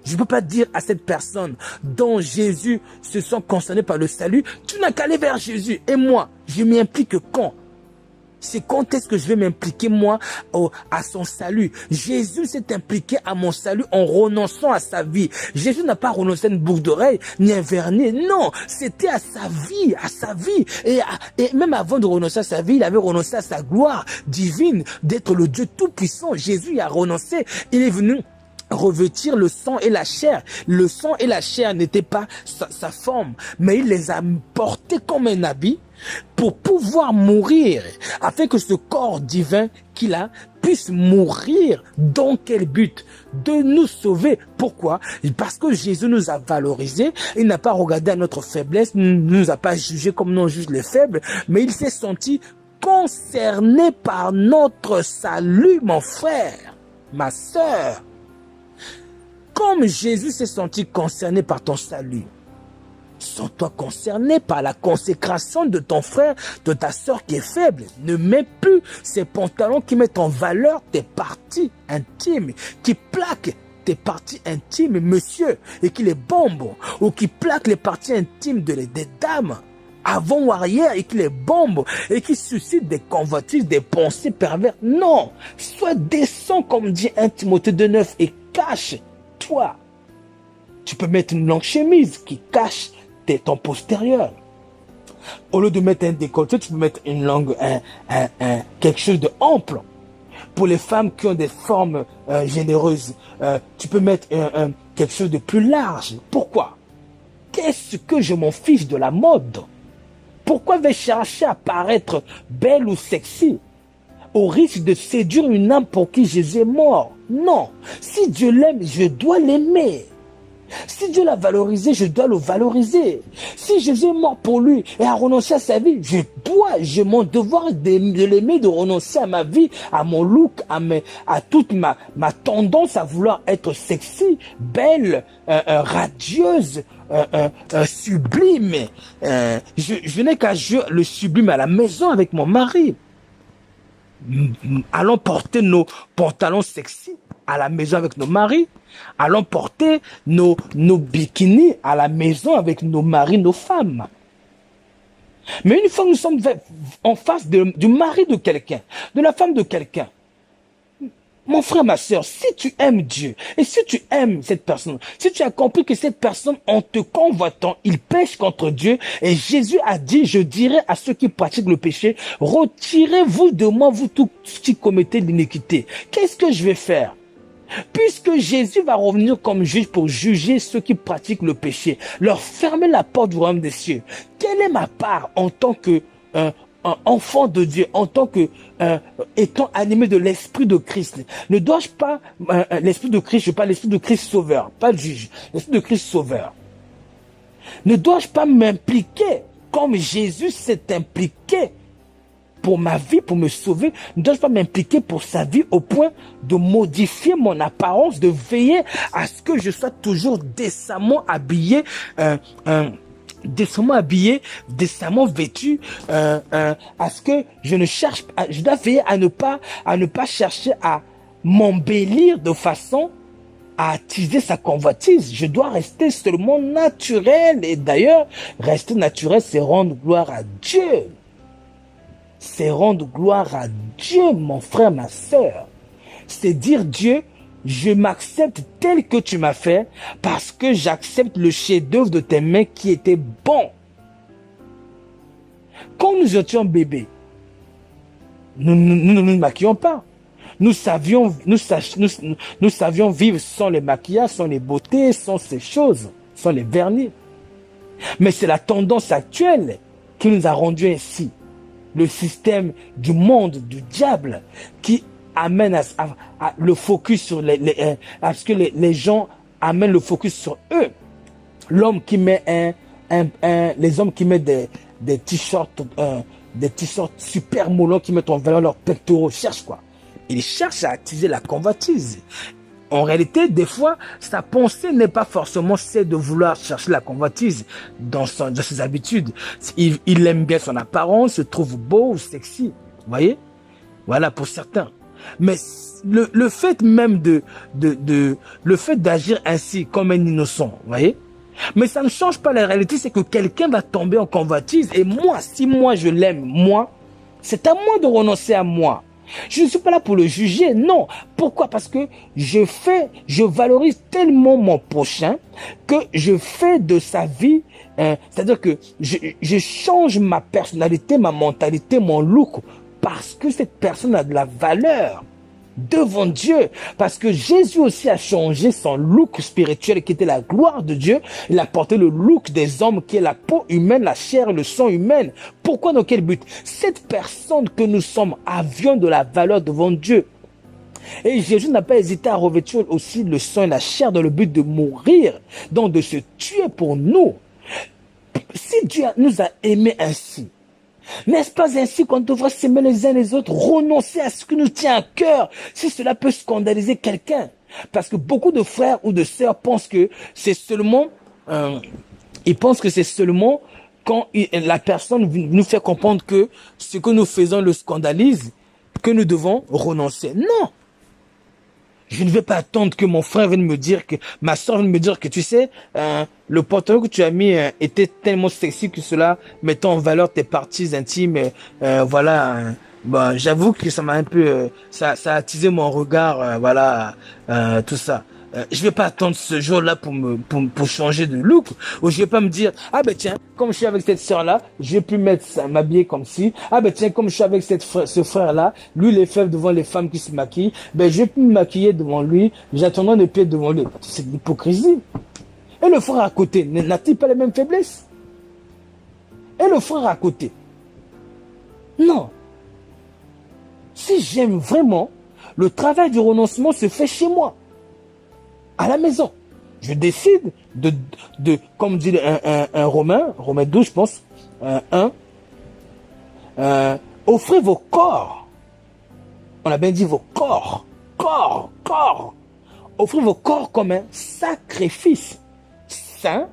Je ne peux pas dire à cette personne dont Jésus se sent concerné par le salut, tu n'as qu'à aller vers Jésus. Et moi, je m'y implique quand? C'est quand est-ce que je vais m'impliquer, moi, à son salut. Jésus s'est impliqué à mon salut en renonçant à sa vie. Jésus n'a pas renoncé à une boucle d'oreille, ni un vernis. Non, c'était à sa vie, à sa vie. Et même avant de renoncer à sa vie, il avait renoncé à sa gloire divine d'être le Dieu tout-puissant. Jésus y a renoncé. Il est venu revêtir le sang et la chair. Le sang et la chair n'étaient pas sa forme, mais il les a portés comme un habit pour pouvoir mourir, afin que ce corps divin qu'il a puisse mourir. Dans quel but? De nous sauver. Pourquoi? Parce que Jésus nous a valorisés. Il n'a pas regardé à notre faiblesse, ne nous a pas jugés comme nous on juge les faibles, mais il s'est senti concerné par notre salut, mon frère, ma sœur. Comme Jésus s'est senti concerné par ton salut, sens-toi concerné par la consécration de ton frère, de ta sœur qui est faible. Ne mets plus ces pantalons qui mettent en valeur tes parties intimes, qui plaquent tes parties intimes, monsieur, et qui les bombent, ou qui plaquent les parties intimes des dames, avant ou arrière, et qui les bombent, et qui suscitent des convoitises, des pensées perverses. Non, sois décent, comme dit 1 Timothée 2,9, et cache-toi. Tu peux mettre une longue chemise qui cache ton postérieur. Au lieu de mettre un décolleté, tu peux mettre une longue, quelque chose de ample. Pour les femmes qui ont des formes généreuses, tu peux mettre quelque chose de plus large. Pourquoi? Qu'est-ce que je m'en fiche de la mode? Pourquoi vais-je chercher à paraître belle ou sexy au risque de séduire une âme pour qui Jésus est mort? Non. Si Dieu l'aime, je dois l'aimer. Si Dieu l'a valorisé, je dois le valoriser. Si Jésus est mort pour lui et a renoncé à sa vie, j'ai mon devoir de l'aimer, de renoncer à ma vie, à mon look, à toute ma tendance à vouloir être sexy, belle, radieuse, sublime. Je n'ai qu'à jouer le sublime à la maison avec mon mari. Allons porter nos pantalons sexy à la maison avec nos maris. Allons porter nos bikinis à la maison avec nos maris, nos femmes. Mais une fois que nous sommes en face du mari de quelqu'un, de la femme de quelqu'un, mon frère, ma soeur, si tu aimes Dieu, et si tu aimes cette personne, si tu as compris que cette personne, en te convoitant, il pêche contre Dieu, et Jésus a dit, je dirai à ceux qui pratiquent le péché, retirez-vous de moi, vous tous qui commettez l'iniquité. Qu'est-ce que je vais faire? Puisque Jésus va revenir comme juge pour juger ceux qui pratiquent le péché, leur fermer la porte du royaume des cieux. Quelle est ma part en tant que enfant de Dieu, en tant que étant animé de l'esprit de Christ? Ne dois-je pas l'esprit de Christ, je parle l'esprit de Christ sauveur, pas le juge, l'esprit de Christ sauveur. Ne dois-je pas m'impliquer comme Jésus s'est impliqué pour ma vie, pour me sauver? Ne dois-je pas m'impliquer pour sa vie au point de modifier mon apparence, de veiller à ce que je sois toujours décemment habillé, décemment vêtu, à ce que je dois veiller à ne pas chercher à m'embellir de façon à attiser sa convoitise. Je dois rester seulement naturel. Et d'ailleurs, rester naturel, c'est rendre gloire à Dieu. C'est rendre gloire à Dieu, mon frère, ma sœur. C'est dire, Dieu, je m'accepte tel que tu m'as fait parce que j'accepte le chef-d'œuvre de tes mains qui était bon. Quand nous étions bébés, nous ne nous maquillions pas. Nous savions vivre sans les maquillages, sans les beautés, sans ces choses, sans les vernis. Mais c'est la tendance actuelle qui nous a rendus ainsi. Le système du monde, du diable, qui amène à le focus sur à ce que les gens amènent le focus sur eux. L'homme qui met les hommes qui mettent des t-shirts super moulants qui mettent en valeur leurs pectoraux, cherchent quoi? Ils cherchent à attiser la convoitise. En réalité, des fois, sa pensée n'est pas forcément celle de vouloir chercher la convoitise dans ses habitudes. Il aime bien son apparence, se trouve beau ou sexy. Vous voyez? Voilà pour certains. Mais le fait même le fait d'agir ainsi comme un innocent, vous voyez? Mais ça ne change pas la réalité, c'est que quelqu'un va tomber en convoitise. Et moi, si moi je l'aime, moi, C'est à moi de renoncer à moi. Je ne suis pas là pour le juger, non. Pourquoi? Parce que je valorise tellement mon prochain que je fais de sa vie, c'est-à-dire que je change ma personnalité, ma mentalité, mon look, parce que cette personne a de la valeur devant Dieu, parce que Jésus aussi a changé son look spirituel qui était la gloire de Dieu. Il a porté le look des hommes qui est la peau humaine, la chair et le sang humain. Pourquoi? Dans quel but? Cette personne que nous sommes avions de la valeur devant Dieu. Et Jésus n'a pas hésité à revêtir aussi le sang et la chair dans le but de mourir, donc de se tuer pour nous. Si Dieu nous a aimés ainsi, n'est-ce pas ainsi qu'on devrait s'aimer les uns les autres, renoncer à ce qui nous tient à cœur, si cela peut scandaliser quelqu'un? Parce que beaucoup de frères ou de sœurs pensent que c'est seulement, ils pensent que c'est seulement quand la personne nous fait comprendre que ce que nous faisons le scandalise, que nous devons renoncer. Non! Je ne vais pas attendre que mon frère vienne me dire, que ma soeur vienne me dire que tu sais, le pantalon que tu as mis était tellement sexy que cela mettant en valeur tes parties intimes. Voilà. Bon, j'avoue que ça m'a un peu, ça a attisé mon regard. Voilà, tout ça. Je vais pas attendre ce jour-là pour changer de look, ou je vais pas me dire ah ben tiens, comme je suis avec cette sœur-là, je vais plus m'habiller comme ci. Ah ben tiens, comme je suis avec ce frère-là, lui il est faible devant les femmes qui se maquillent, ben je vais plus me maquiller devant lui, j'attends de pied devant lui. C'est de l'hypocrisie. Et le frère à côté, n'a-t-il pas les mêmes faiblesses? Et le frère à côté? Non. Si j'aime vraiment, le travail du renoncement se fait chez moi. À la maison. Je décide comme dit un Romain 12, je pense, 1, offrez vos corps. On a bien dit vos corps. Offrez vos corps comme un sacrifice saint,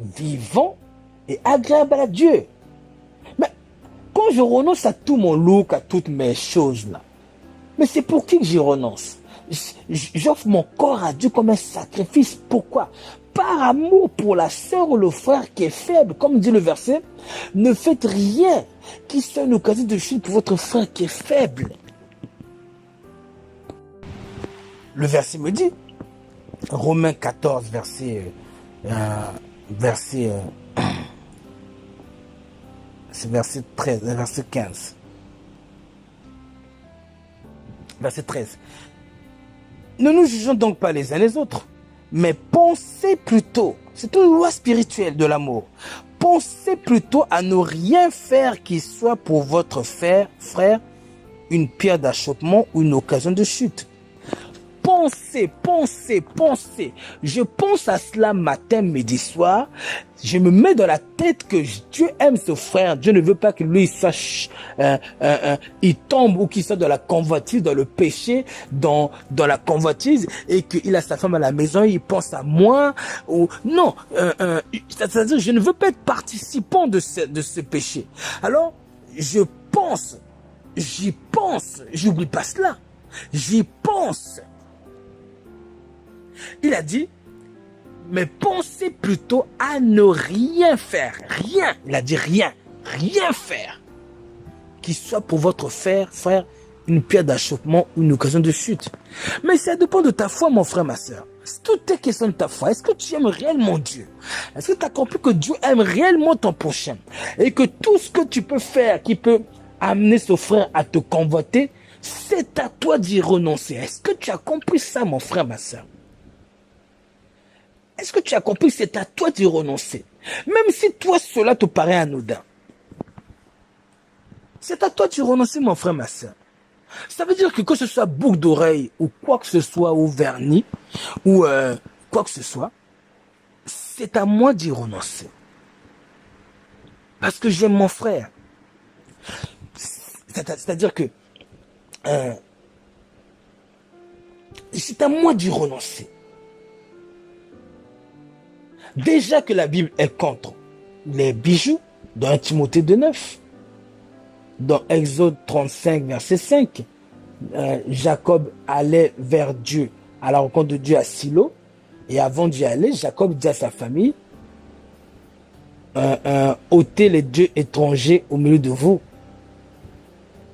vivant et agréable à Dieu. Mais quand je renonce à tout mon look, à toutes mes choses là, mais c'est pour qui que j'y renonce? J'offre mon corps à Dieu comme un sacrifice. Pourquoi? Par amour pour la sœur ou le frère qui est faible. Comme dit le verset, ne faites rien qui soit une occasion de chute pour votre frère qui est faible. Le verset me dit, Romains 14, verset 13, verset 15. Verset 13. Ne nous jugeons donc pas les uns les autres, mais pensez plutôt, c'est une loi spirituelle de l'amour, pensez plutôt à ne rien faire qui soit pour votre frère une pierre d'achoppement ou une occasion de chute. Pensez. Je pense à cela matin, midi, soir. Je me mets dans la tête que Dieu aime ce frère. Dieu ne veut pas que lui sache, il tombe ou qu'il soit dans la convoitise, dans le péché, dans la convoitise, et qu'il a sa femme à la maison, il pense à moi. Ou non, c'est-à-dire je ne veux pas être participant de ce péché. Alors, j'y pense, j'oublie pas cela. J'y pense. Il a dit, mais pensez plutôt à ne rien faire. Rien. Il a dit rien. Rien faire. Qui soit pour votre frère une pierre d'achoppement ou une occasion de chute. Mais ça dépend de ta foi, mon frère, ma soeur. Tout est question de ta foi. Est-ce que tu aimes réellement Dieu? Est-ce que tu as compris que Dieu aime réellement ton prochain? Et que tout ce que tu peux faire qui peut amener ce frère à te convoiter, c'est à toi d'y renoncer. Est-ce que tu as compris ça, mon frère, ma soeur? Est-ce que tu as compris? C'est à toi d'y renoncer. Même si toi, cela te paraît anodin. C'est à toi d'y renoncer, mon frère, ma soeur. Ça veut dire que ce soit boucle d'oreille ou quoi que ce soit, ou vernis, ou quoi que ce soit, c'est à moi d'y renoncer. Parce que j'aime mon frère. C'est-à-dire que c'est à moi d'y renoncer. Déjà que la Bible est contre les bijoux, dans 1 Timothée 2,9, dans Exode 35, verset 5, Jacob allait vers Dieu, à la rencontre de Dieu à Silo, et avant d'y aller, Jacob dit à sa famille, ôtez les dieux étrangers au milieu de vous.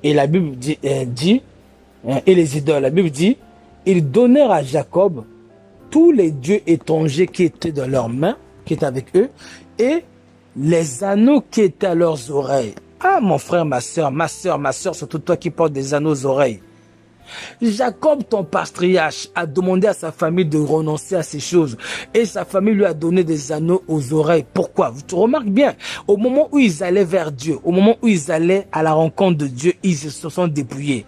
Et la Bible dit et les idoles, la Bible dit, ils donnèrent à Jacob tous les dieux étrangers qui étaient dans leurs mains, qui étaient avec eux, et les anneaux qui étaient à leurs oreilles. Ah, mon frère, ma soeur, surtout toi qui portes des anneaux aux oreilles. Jacob, ton patriarche, a demandé à sa famille de renoncer à ces choses. Et sa famille lui a donné des anneaux aux oreilles. Pourquoi? Tu remarques bien, au moment où ils allaient vers Dieu, au moment où ils allaient à la rencontre de Dieu, ils se sont dépouillés.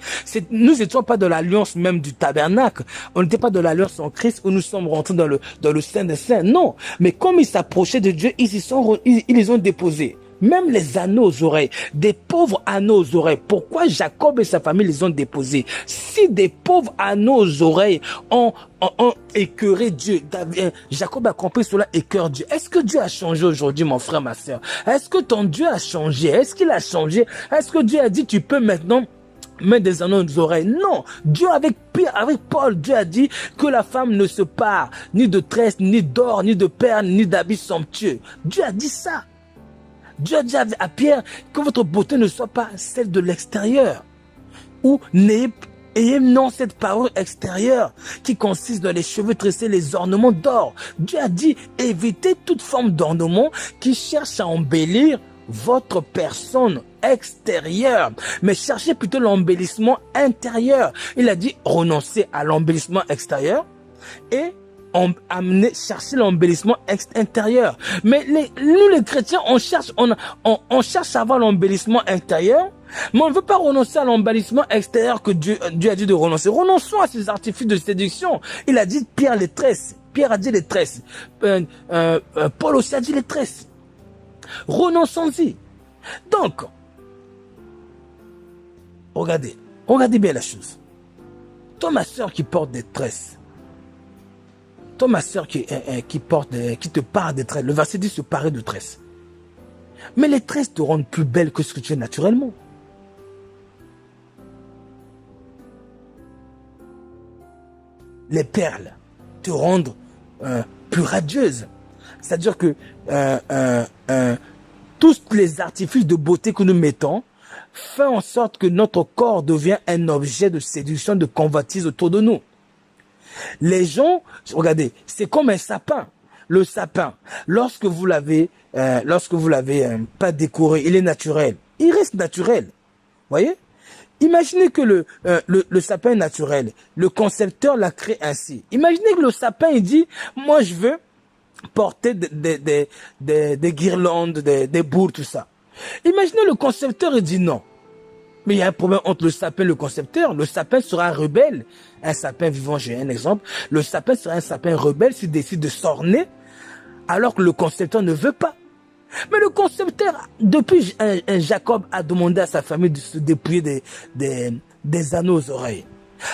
Nous n'étions pas de l'alliance même du tabernacle. On n'était pas de l'alliance en Christ où nous sommes rentrés dans le Saint des Saints. Non. Mais comme ils s'approchaient de Dieu, ils les ont déposés. Même les anneaux aux oreilles, des pauvres anneaux aux oreilles. Pourquoi Jacob et sa famille les ont déposés? Si des pauvres anneaux aux oreilles ont écœuré Dieu, Jacob a compris cela, écœure Dieu. Est-ce que Dieu a changé aujourd'hui, mon frère, ma soeur? Est-ce que ton Dieu a changé? Est-ce qu'il a changé? Est-ce que Dieu a dit tu peux maintenant mettre des anneaux aux oreilles? Non. Dieu avec Paul, Dieu a dit que la femme ne se pare ni de tresse, ni d'or, ni de perles, ni d'habits somptueux. Dieu a dit ça. Dieu a dit à Pierre que votre beauté ne soit pas celle de l'extérieur. Ou ayez non cette parure extérieure qui consiste dans les cheveux tressés, les ornements d'or. Dieu a dit évitez toute forme d'ornement qui cherche à embellir votre personne extérieure, mais cherchez plutôt l'embellissement intérieur. Il a dit renoncez à l'embellissement extérieur et chercher l'embellissement intérieur. Mais nous les chrétiens, on cherche à avoir l'embellissement intérieur, mais on ne veut pas renoncer à l'embellissement extérieur que Dieu a dit de renoncer. Renonçons à ces artifices de séduction. Il a dit Pierre les tresses. Pierre a dit les tresses. Paul aussi a dit les tresses. Renonçons-y. Donc, regardez bien la chose. Toi, ma soeur qui porte des tresses, toi, ma soeur qui te parle des tresses, le verset dit se parer de tresses. Mais les tresses te rendent plus belle que ce que tu es naturellement. Les perles te rendent plus radieuse. C'est-à-dire que tous les artifices de beauté que nous mettons font en sorte que notre corps devient un objet de séduction, de convoitise autour de nous. Les gens, regardez, c'est comme un sapin. Le sapin, lorsque vous l'avez pas décoré, il est naturel. Il reste naturel. Voyez? Imaginez que le sapin est naturel. Le concepteur l'a créé ainsi. Imaginez que le sapin, il dit, moi je veux porter des guirlandes, des bourres, tout ça. Imaginez le concepteur, il dit non. Mais il y a un problème entre le sapin et le concepteur. Le sapin sera rebelle. Un sapin vivant, j'ai un exemple. Le sapin sera un sapin rebelle s'il décide de s'orner, alors que le concepteur ne veut pas. Mais le concepteur, depuis Jacob a demandé à sa famille de se dépouiller des anneaux aux oreilles.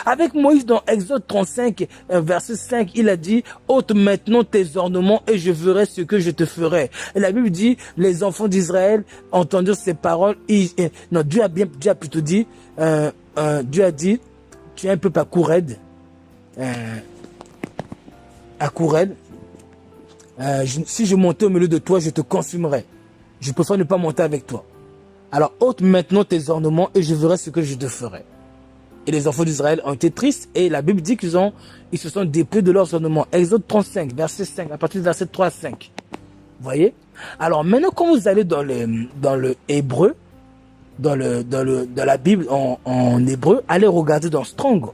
Avec Moïse dans Exode 35, verset 5, il a dit « ôte maintenant tes ornements et je verrai ce que je te ferai ». Et la Bible dit, les enfants d'Israël entendirent ces paroles. Dieu a plutôt dit, Dieu a dit, tu es un peuple à cou raide. Si je montais au milieu de toi, je te consumerais. Je préfère ne pas monter avec toi. Alors ôte maintenant tes ornements et je verrai ce que je te ferai. Et les enfants d'Israël ont été tristes et la Bible dit qu'ils se sont dépouillés de leurs ornements. Exode 35, verset 5, à partir du verset 3 à 5. Vous voyez? Alors maintenant, quand vous allez dans le hébreu, dans la Bible en hébreu, allez regarder dans Strong.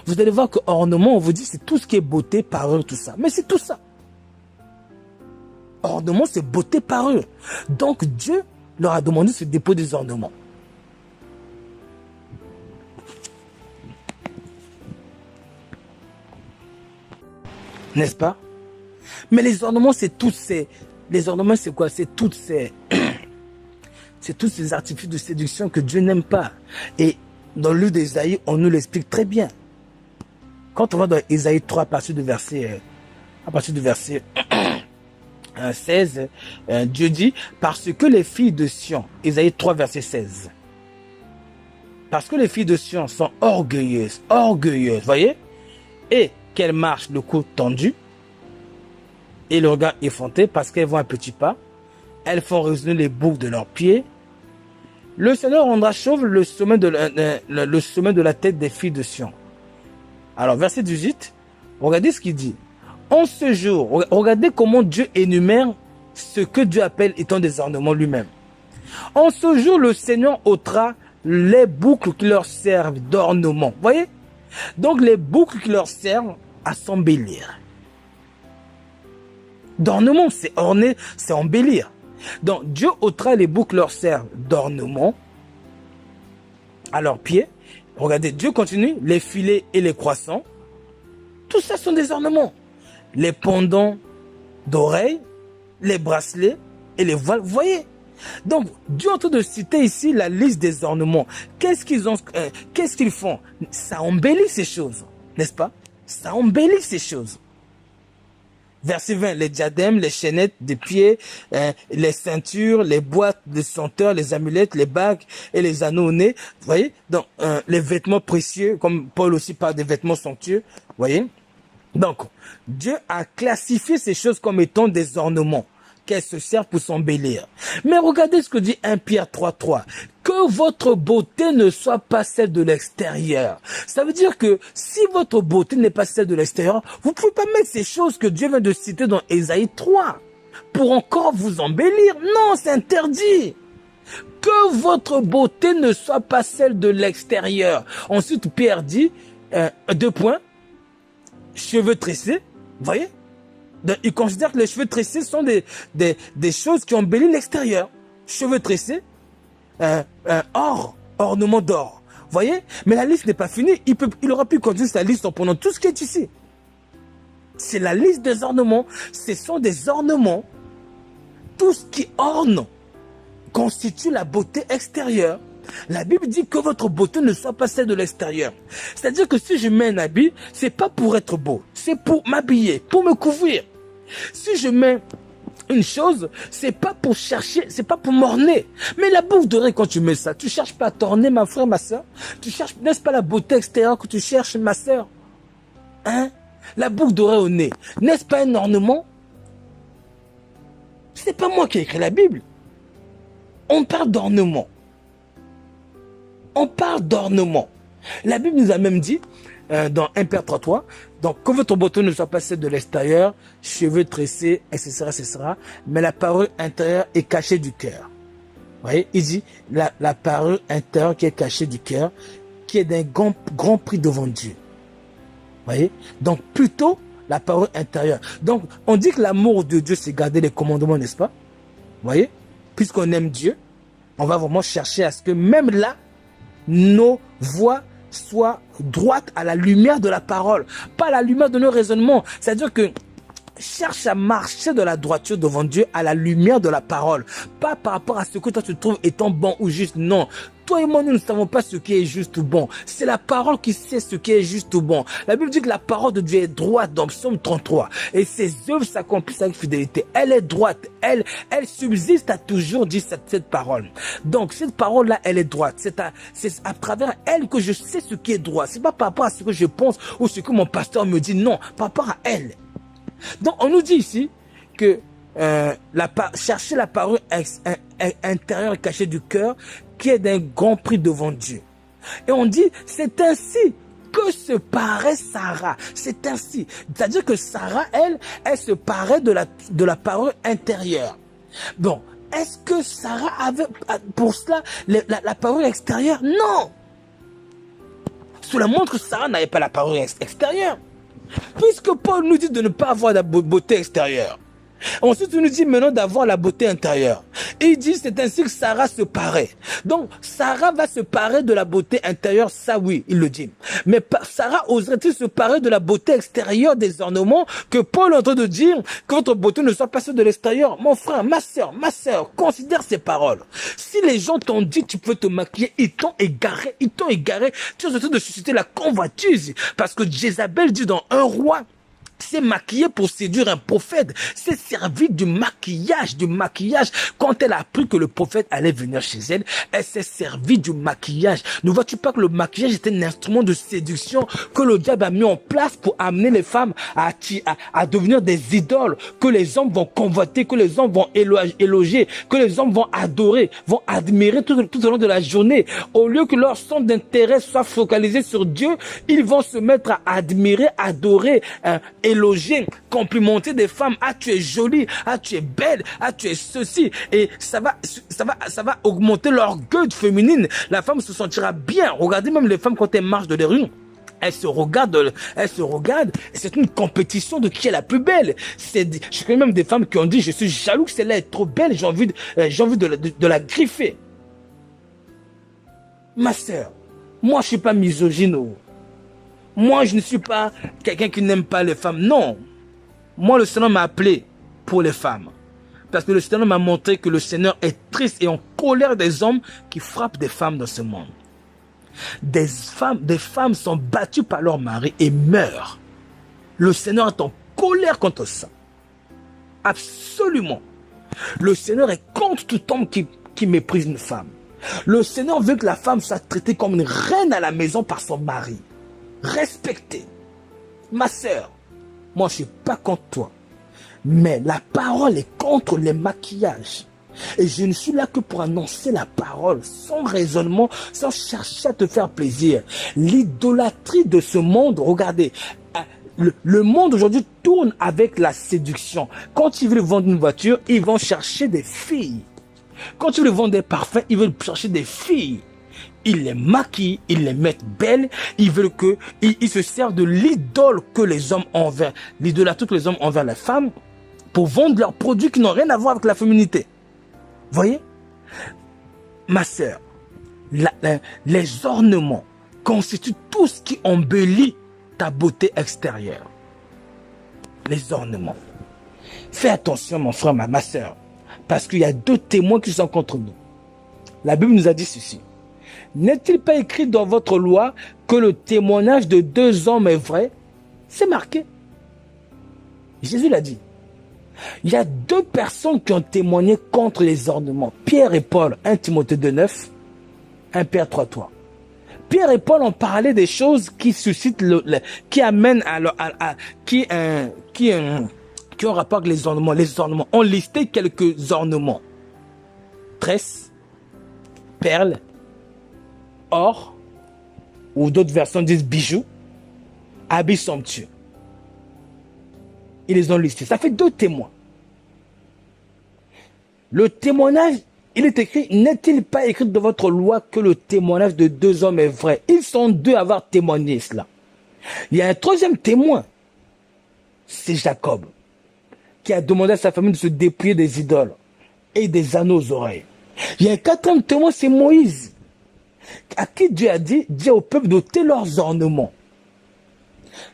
Vous allez voir que ornement, on vous dit, c'est tout ce qui est beauté, parure, tout ça. Mais c'est tout ça. Ornement, c'est beauté, parure. Donc Dieu leur a demandé de se déposer des ornements. N'est-ce pas? Mais les ornements, c'est toutes ces... Les ornements, c'est quoi? C'est toutes ces... c'est tous ces artifices de séduction que Dieu n'aime pas. Et dans le livre d'Ésaïe, on nous l'explique très bien. Quand on va dans Ésaïe 3, à partir du verset 16, Dieu dit, parce que les filles de Sion, Ésaïe 3, verset 16, parce que les filles de Sion sont orgueilleuses, voyez, et qu'elles marchent le cou tendu et le regard effronté parce qu'elles vont un petit pas, elles font résonner les boucles de leurs pieds, Le Seigneur rendra chauve le sommet le sommet de la tête des filles de Sion. Alors, verset 18, regardez ce qu'il dit. En ce jour, regardez comment Dieu énumère ce que Dieu appelle étant des ornements lui-même. En ce jour, le Seigneur ôtera les boucles qui leur servent d'ornement. Voyez? Donc, les boucles qui leur servent à s'embellir. D'ornement, c'est orner, c'est embellir. Donc, Dieu ôtera les boucles qui leur servent d'ornement à leurs pieds. Regardez, Dieu continue, les filets et les croissants. Tout ça sont des ornements. Les pendants d'oreilles, les bracelets et les voiles. Vous voyez? Donc, Dieu est en train de citer ici la liste des ornements. Qu'est-ce qu'ils font? Ça embellit ces choses, n'est-ce pas? Ça embellit ces choses. Verset 20, les diadèmes, les chaînettes des pieds, les ceintures, les boîtes de senteurs, les amulettes, les bagues et les anneaux au nez. Vous voyez? Donc, les vêtements précieux, comme Paul aussi parle des vêtements somptueux. Vous voyez? Donc, Dieu a classifié ces choses comme étant des ornements, qu'elles se servent pour s'embellir. Mais regardez ce que dit 1 Pierre 3.3. Que votre beauté ne soit pas celle de l'extérieur. Ça veut dire que si votre beauté n'est pas celle de l'extérieur, vous ne pouvez pas mettre ces choses que Dieu vient de citer dans Ésaïe 3 pour encore vous embellir. Non, c'est interdit. Que votre beauté ne soit pas celle de l'extérieur. Ensuite, Pierre dit, 2 points, cheveux tressés, vous voyez? Il considère que les cheveux tressés sont des choses qui embellissent l'extérieur. Cheveux tressés, ornement d'or. Vous voyez? Mais la liste n'est pas finie. Il aura pu continuer sa liste en prenant tout ce qui est ici. C'est la liste des ornements. Ce sont des ornements. Tout ce qui orne constitue la beauté extérieure. La Bible dit que votre beauté ne soit pas celle de l'extérieur. C'est-à-dire que si je mets un habit, c'est pas pour être beau. C'est pour m'habiller, pour me couvrir. Si je mets une chose, c'est pas pour chercher, c'est pas pour m'orner. Mais la boucle d'oreille, quand tu mets ça, tu cherches pas à t'orner, ma frère, ma soeur. Tu cherches, n'est-ce pas la beauté extérieure que tu cherches, ma soeur? Hein? La boucle d'oreille au nez, n'est-ce pas un ornement? C'est pas moi qui ai écrit la Bible. On parle d'ornement. On parle d'ornement. La Bible nous a même dit, dans 1 Pierre 3.3, donc que votre beauté ne soit pas celle de l'extérieur, cheveux tressés, etc., etc., mais la parure intérieure est cachée du cœur. Vous voyez, il dit, la parure intérieure qui est cachée du cœur, qui est d'un grand prix devant Dieu. Vous voyez, donc plutôt la parure intérieure. Donc, on dit que l'amour de Dieu, c'est garder les commandements, n'est-ce pas? Vous voyez, puisqu'on aime Dieu, on va vraiment chercher à ce que même là, nos voix soient droites à la lumière de la parole, pas à la lumière de nos raisonnements. C'est-à-dire que cherche à marcher de la droiture devant Dieu à la lumière de la parole, pas par rapport à ce que toi tu trouves étant bon ou juste. Non, toi et moi nous ne savons pas ce qui est juste ou bon, c'est la parole qui sait ce qui est juste ou bon. La Bible dit que la parole de Dieu est droite dans Psaume 33 et ses œuvres s'accomplissent avec fidélité. Elle est droite, elle subsiste à toujours, dit cette parole. Donc cette parole là elle est droite, c'est à travers elle que je sais ce qui est droit. C'est pas par rapport à ce que je pense ou ce que mon pasteur me dit, non, par rapport à elle. Donc, on nous dit ici que chercher la parure intérieure cachée du cœur qui est d'un grand prix devant Dieu. Et on dit, c'est ainsi que se paraît Sarah. C'est ainsi. C'est-à-dire que Sarah, elle se paraît de la parure intérieure. Bon, est-ce que Sarah avait pour cela la parure extérieure? Non. Cela montre que Sarah n'avait pas la parure extérieure. Puisque Paul nous dit de ne pas avoir la beauté extérieure. Ensuite, il nous dit maintenant d'avoir la beauté intérieure. Et il dit, c'est ainsi que Sarah se paraît. Donc, Sarah va se parer de la beauté intérieure, ça oui, il le dit. Mais Sarah oserait-il se parer de la beauté extérieure des ornements que Paul est en train de dire que votre beauté ne soit pas celle de l'extérieur? Mon frère, ma soeur, considère ces paroles. Si les gens t'ont dit tu peux te maquiller, ils t'ont égaré. Tu es en train de susciter la convoitise. Parce que Jézabel dit dans 1 Roi, s'est maquillée pour séduire un prophète, s'est servi du maquillage. Quand elle a appris que le prophète allait venir chez elle, elle s'est servie du maquillage. Ne vois-tu pas que le maquillage était un instrument de séduction que le diable a mis en place pour amener les femmes à devenir des idoles, que les hommes vont convoiter, que les hommes vont éloger, que les hommes vont adorer, vont admirer tout au long de la journée. Au lieu que leur centre d'intérêt soit focalisé sur Dieu, ils vont se mettre à admirer, adorer, éloger, complimenter des femmes. Ah, tu es jolie, ah, tu es belle, ah, tu es ceci. Et ça va augmenter l'orgueil féminine. La femme se sentira bien. Regardez même les femmes quand elles marchent dans les rues. Elles se regardent, c'est une compétition de qui est la plus belle. Je connais même des femmes qui ont dit, je suis jaloux que celle-là est trop belle, j'ai envie de la griffer. Ma sœur, moi je suis pas misogyne. Moi je ne suis pas quelqu'un qui n'aime pas les femmes. Non. Moi le Seigneur m'a appelé pour les femmes. Parce que le Seigneur m'a montré que le Seigneur est triste et en colère des hommes qui frappent des femmes dans ce monde. Des femmes sont battues par leur mari et meurent. Le Seigneur est en colère contre ça. Absolument. Le Seigneur est contre tout homme qui méprise une femme. Le Seigneur veut que la femme soit traitée comme une reine à la maison par son mari. Respectée. Ma sœur, moi je ne suis pas contre toi. Mais la parole est contre les maquillages. Et je ne suis là que pour annoncer la parole, sans raisonnement, sans chercher à te faire plaisir. L'idolâtrie de ce monde, regardez, le monde aujourd'hui tourne avec la séduction. Quand ils veulent vendre une voiture, ils vont chercher des filles. Quand ils veulent vendre des parfums, ils veulent chercher des filles. Ils les maquillent, ils les mettent belles, ils veulent ils se servent de l'idole que les hommes ont envers, l'idolâtrie que les hommes ont envers la femme, pour vendre leurs produits qui n'ont rien à voir avec la féminité. Voyez, ma sœur, les ornements constituent tout ce qui embellit ta beauté extérieure. Les ornements. Fais attention, mon frère, ma sœur, parce qu'il y a deux témoins qui sont contre nous. La Bible nous a dit ceci. N'est-il pas écrit dans votre loi que le témoignage de deux hommes est vrai? C'est marqué. Jésus l'a dit. Il y a deux personnes qui ont témoigné contre les ornements. Pierre et Paul, 1 Timothée 2,9, 1 Pierre 3,3. Pierre et Paul ont parlé des choses qui suscitent, qui amènent qui ont rapport avec les ornements. Les ornements. On listé quelques ornements. Tresses, perles, or, ou d'autres versions disent bijoux, habits somptueux. Ils les ont listés. Ça fait deux témoins. Le témoignage, il est écrit, n'est-il pas écrit dans votre loi que le témoignage de deux hommes est vrai? Ils sont deux à avoir témoigné cela. Il y a un troisième témoin, c'est Jacob, qui a demandé à sa famille de se dépouiller des idoles et des anneaux aux oreilles. Il y a un quatrième témoin, c'est Moïse, à qui Dieu a dit au peuple d'ôter leurs ornements.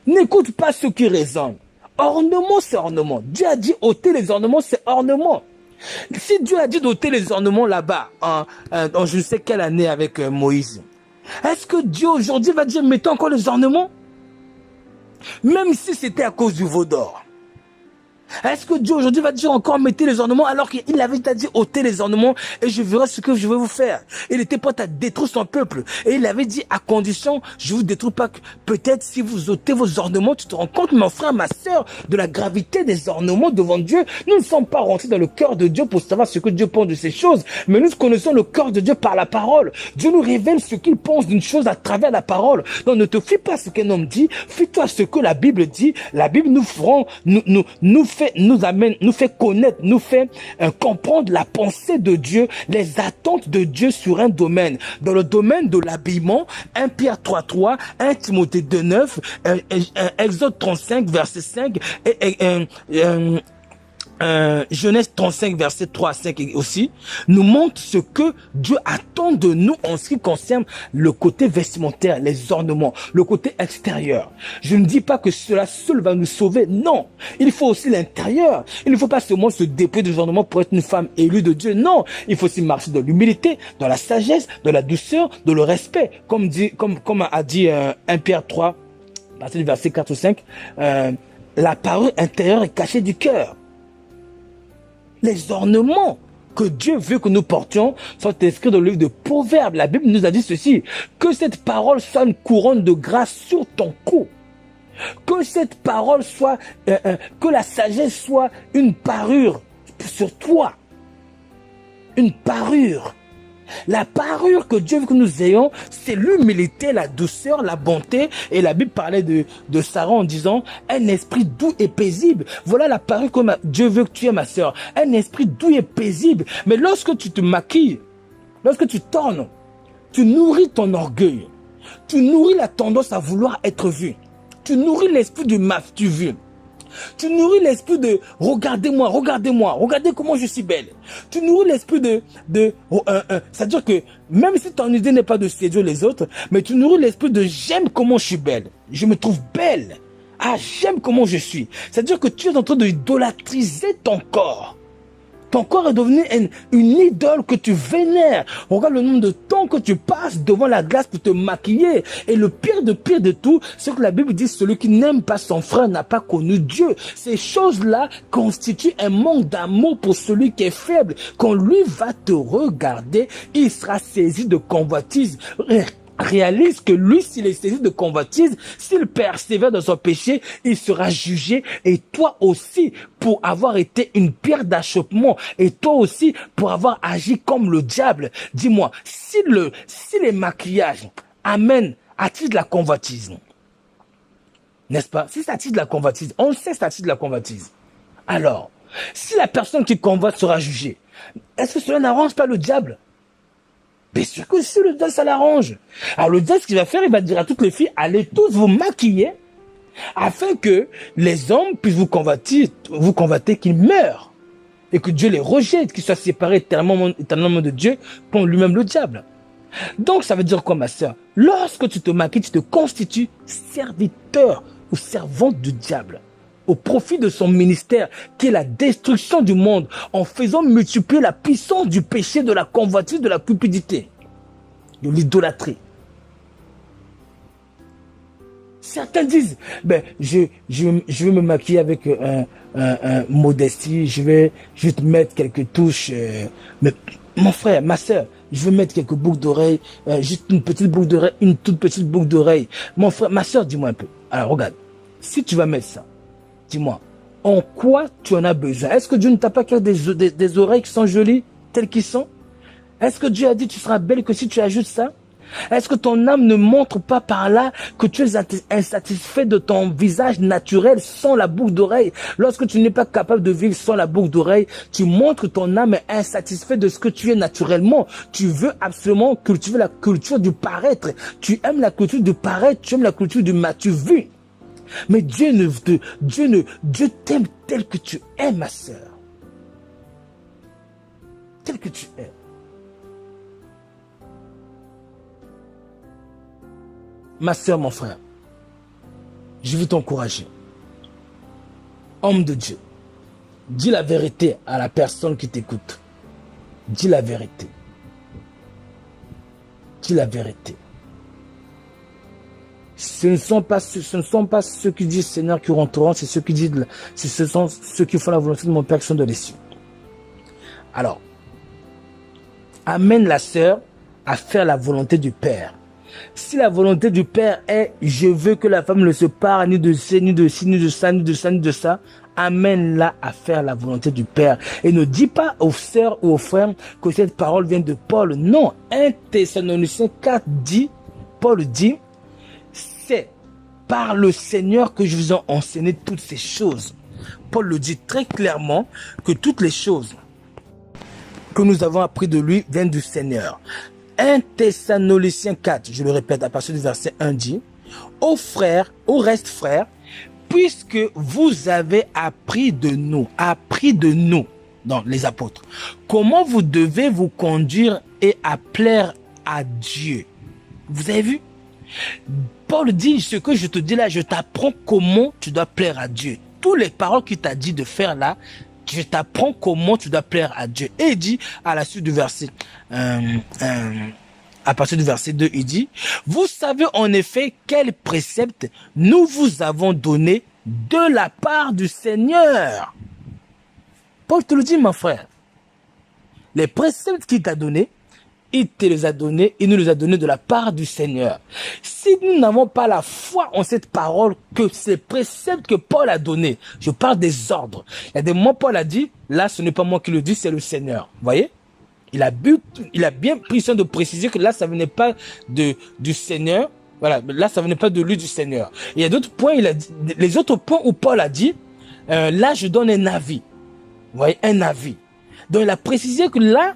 N'écoute pas ceux qui raisonnent. Ornement, c'est ornement. Dieu a dit ôter les ornements, c'est ornement. Si Dieu a dit d'ôter les ornements là-bas, en je ne sais quelle année avec Moïse, est-ce que Dieu aujourd'hui va dire mettez encore les ornements? Même si c'était à cause du veau d'or. Est-ce que Dieu aujourd'hui va dire encore mettez les ornements alors qu'il avait dit ôtez les ornements et je verrai ce que je vais vous faire. Il était prêt à détruire son peuple. Et il avait dit à condition, je vous détruis pas, peut-être si vous ôtez vos ornements, tu te rends compte mon frère, ma soeur, de la gravité des ornements devant Dieu. Nous ne sommes pas rentrés dans le cœur de Dieu pour savoir ce que Dieu pense de ces choses, mais nous connaissons le cœur de Dieu par la parole. Dieu nous révèle ce qu'il pense d'une chose à travers la parole. Donc ne te fie pas à ce qu'un homme dit, fie-toi à ce que la Bible dit. La Bible nous fait connaître, nous fait comprendre la pensée de Dieu, les attentes de Dieu sur un domaine. Dans le domaine de l'habillement, 1 Pierre 3,3, 1 Timothée 2,9, Exode 35, verset 5, Genèse 35, verset 3 à 5 aussi, nous montre ce que Dieu attend de nous en ce qui concerne le côté vestimentaire, les ornements, le côté extérieur. Je ne dis pas que cela seul va nous sauver, non. Il faut aussi l'intérieur. Il ne faut pas seulement se dépouiller des ornements pour être une femme élue de Dieu, non. Il faut aussi marcher dans l'humilité, dans la sagesse, dans la douceur, dans le respect, comme a dit 1 Pierre 3, à partir du verset 4 ou 5, la parure intérieure est cachée du cœur. Les ornements que Dieu veut que nous portions sont inscrits dans le livre de Proverbes. La Bible nous a dit ceci, que cette parole soit une couronne de grâce sur ton cou. Que cette parole soit, que la sagesse soit une parure sur toi. Une parure. La parure que Dieu veut que nous ayons, c'est l'humilité, la douceur, la bonté. Et la Bible parlait de Sarah en disant, un esprit doux et paisible. Voilà la parure que Dieu veut que tu aies, ma sœur. Un esprit doux et paisible. Mais lorsque tu te maquilles, lorsque tu tornes, tu nourris ton orgueil. Tu nourris la tendance à vouloir être vu. Tu nourris l'esprit du maf-tu vu. Tu nourris l'esprit de « regardez-moi, regardez-moi, regardez comment je suis belle ». Tu nourris l'esprit c'est-à-dire que même si ton idée n'est pas de séduire les autres, mais tu nourris l'esprit de « j'aime comment je suis belle, je me trouve belle, ah j'aime comment je suis ». C'est-à-dire que tu es en train d'idolatriser ton corps. Ton corps est devenu une idole que tu vénères. Regarde le nombre de temps que tu passes devant la glace pour te maquiller. Et le pire de tout, c'est que la Bible dit celui qui n'aime pas son frère n'a pas connu Dieu. Ces choses-là constituent un manque d'amour pour celui qui est faible. Quand lui va te regarder, il sera saisi de convoitise. Réalise que lui, s'il est saisi de convoitise, s'il persévère dans son péché, il sera jugé. Et toi aussi, pour avoir été une pierre d'achoppement, et toi aussi, pour avoir agi comme le diable. Dis-moi, si les maquillages amènent à titre de la convoitise, n'est-ce pas? Si ça attire de la convoitise, on le sait, ça attire de la convoitise. Alors, si la personne qui convoite sera jugée, est-ce que cela n'arrange pas le diable? Bien sûr que si le diable, ça l'arrange. Alors le diable, ce qu'il va faire, il va dire à toutes les filles, allez tous vous maquiller, afin que les hommes puissent vous convoiter qu'ils meurent. Et que Dieu les rejette, qu'ils soient séparés éternellement de Dieu, comme lui-même le diable. Donc ça veut dire quoi, ma sœur? Lorsque tu te maquilles, tu te constitues serviteur ou servante du diable, au profit de son ministère, qui est la destruction du monde, en faisant multiplier la puissance du péché, de la convoitise, de la cupidité, de l'idolâtrie. Certains disent, ben, je vais me maquiller avec modestie, je vais te mettre quelques touches, mais mon frère, ma soeur, je vais mettre quelques boucles d'oreilles, juste une petite boucle d'oreille, une toute petite boucle d'oreille. Mon frère, ma soeur, dis-moi un peu. Alors regarde, si tu vas mettre ça, dis-moi, en quoi tu en as besoin? Est-ce que Dieu ne t'a pas créé des oreilles qui sont jolies, telles qu'ils sont? Est-ce que Dieu a dit que tu seras belle que si tu ajoutes ça? Est-ce que ton âme ne montre pas par là que tu es insatisfait de ton visage naturel sans la boucle d'oreille? Lorsque tu n'es pas capable de vivre sans la boucle d'oreille, tu montres que ton âme est insatisfaite de ce que tu es naturellement. Tu veux absolument cultiver la culture du paraître. Tu aimes la culture du paraître, tu aimes la culture du m'as-tu vu. Mais Dieu t'aime tel que tu es, ma sœur. Tel que tu es. Ma sœur, mon frère, je veux t'encourager. Homme de Dieu, dis la vérité à la personne qui t'écoute. Dis la vérité. Dis la vérité. Ce ne sont pas ceux qui disent Seigneur qui rentreront, c'est ceux qui disent, ce sont ceux qui font la volonté de mon Père qui sont de les cieux. Alors, amène la sœur à faire la volonté du Père. Si la volonté du Père est, je veux que la femme ne se parle ni de ci, ni de ci, ni de ça, ni de ça, ni de ça, amène-la à faire la volonté du Père. Et ne dis pas aux sœurs ou aux frères que cette parole vient de Paul. Non, 1 Thessaloniciens 4 dit, Paul dit, c'est par le Seigneur que je vous ai enseigné toutes ces choses. Paul le dit très clairement que toutes les choses que nous avons appris de lui viennent du Seigneur. 1 Thessaloniciens 4, je le répète, à partir du verset 1 dit, aux frères, au reste frères, puisque vous avez appris de nous, dans les apôtres, comment vous devez vous conduire et à plaire à Dieu. Vous avez vu? Paul dit, ce que je te dis là, je t'apprends comment tu dois plaire à Dieu. Toutes les paroles qu'il t'a dit de faire là, je t'apprends comment tu dois plaire à Dieu. Et il dit, à la suite du verset, à partir du verset 2, il dit, vous savez en effet quel précepte nous vous avons donné de la part du Seigneur. Paul te le dit, mon frère. Les préceptes qu'il t'a donnés, il te les a donnés, il nous les a donnés de la part du Seigneur. Si nous n'avons pas la foi en cette parole, que ces préceptes que Paul a donnés, je parle des ordres. Il y a des moments, Paul a dit, là, ce n'est pas moi qui le dis, c'est le Seigneur. Vous voyez? Il a bien pris soin de préciser que là, ça venait pas du Seigneur. Voilà, là, ça venait pas de lui, du Seigneur. Et il y a d'autres points, il a dit, les autres points où Paul a dit, là, je donne un avis. Vous voyez, un avis. Donc, il a précisé que là,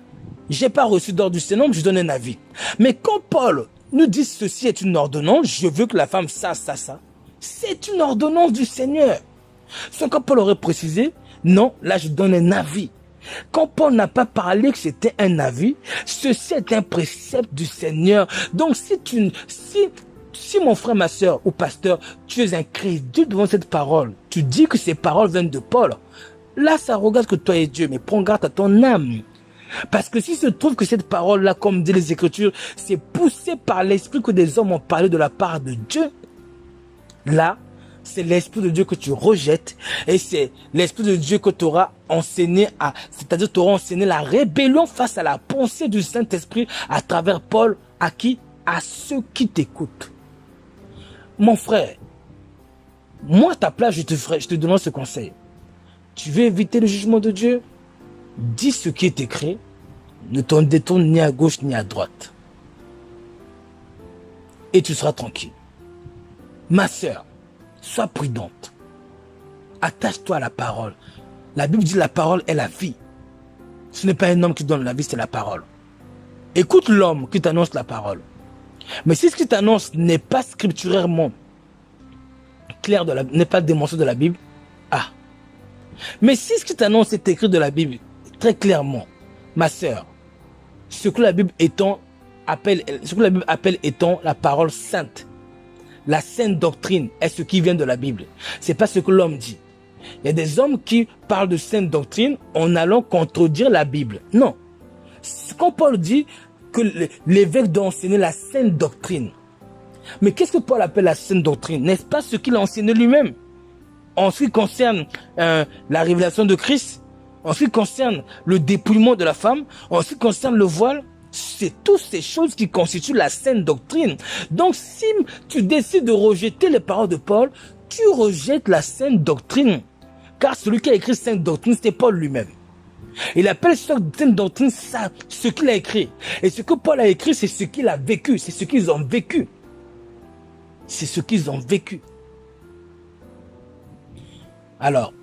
j'ai pas reçu d'ordre du Seigneur, mais je donne un avis. Mais quand Paul nous dit ceci est une ordonnance, je veux que la femme ça. C'est une ordonnance du Seigneur. Sauf quand Paul aurait précisé, non, là, je donne un avis. Quand Paul n'a pas parlé que c'était un avis, ceci est un précepte du Seigneur. Donc, si mon frère, ma soeur ou pasteur, tu es incrédule devant cette parole, tu dis que ces paroles viennent de Paul, là, ça regarde que toi et Dieu, mais prends garde à ton âme. Parce que s'il se trouve que cette parole-là, comme dit les Écritures, c'est poussé par l'esprit que des hommes ont parlé de la part de Dieu, là, c'est l'Esprit de Dieu que tu rejettes et c'est l'Esprit de Dieu que tu auras enseigné c'est-à-dire tu auras enseigné la rébellion face à la pensée du Saint-Esprit à travers Paul, à qui? À ceux qui t'écoutent. Mon frère, moi à ta place, je te donne ce conseil. Tu veux éviter le jugement de Dieu? Dis ce qui est écrit, ne t'en détourne ni à gauche ni à droite. Et tu seras tranquille. Ma sœur, sois prudente. Attache-toi à la parole. La Bible dit la parole est la vie. Ce n'est pas un homme qui donne la vie, c'est la parole. Écoute l'homme qui t'annonce la parole. Mais si ce qui t'annonce n'est pas scripturairement clair, n'est pas démontré de la Bible, mais si ce qui t'annonce est écrit de la Bible, très clairement, ma sœur, ce que la Bible appelle étant la parole sainte, la sainte doctrine est ce qui vient de la Bible. C'est pas ce que l'homme dit. Il y a des hommes qui parlent de sainte doctrine en allant contredire la Bible. Non. Quand Paul dit que l'évêque doit enseigner la sainte doctrine, mais qu'est-ce que Paul appelle la sainte doctrine? N'est-ce pas ce qu'il a enseigné lui-même? En ce qui concerne la révélation de Christ, en ce qui concerne le dépouillement de la femme, en ce qui concerne le voile, c'est toutes ces choses qui constituent la sainte doctrine. Donc si tu décides de rejeter les paroles de Paul, tu rejettes la sainte doctrine. Car celui qui a écrit sainte doctrine, c'est Paul lui-même. Il appelle cette doctrine ça, ce qu'il a écrit. Et ce que Paul a écrit, c'est ce qu'il a vécu, c'est ce qu'ils ont vécu. C'est ce qu'ils ont vécu. Alors,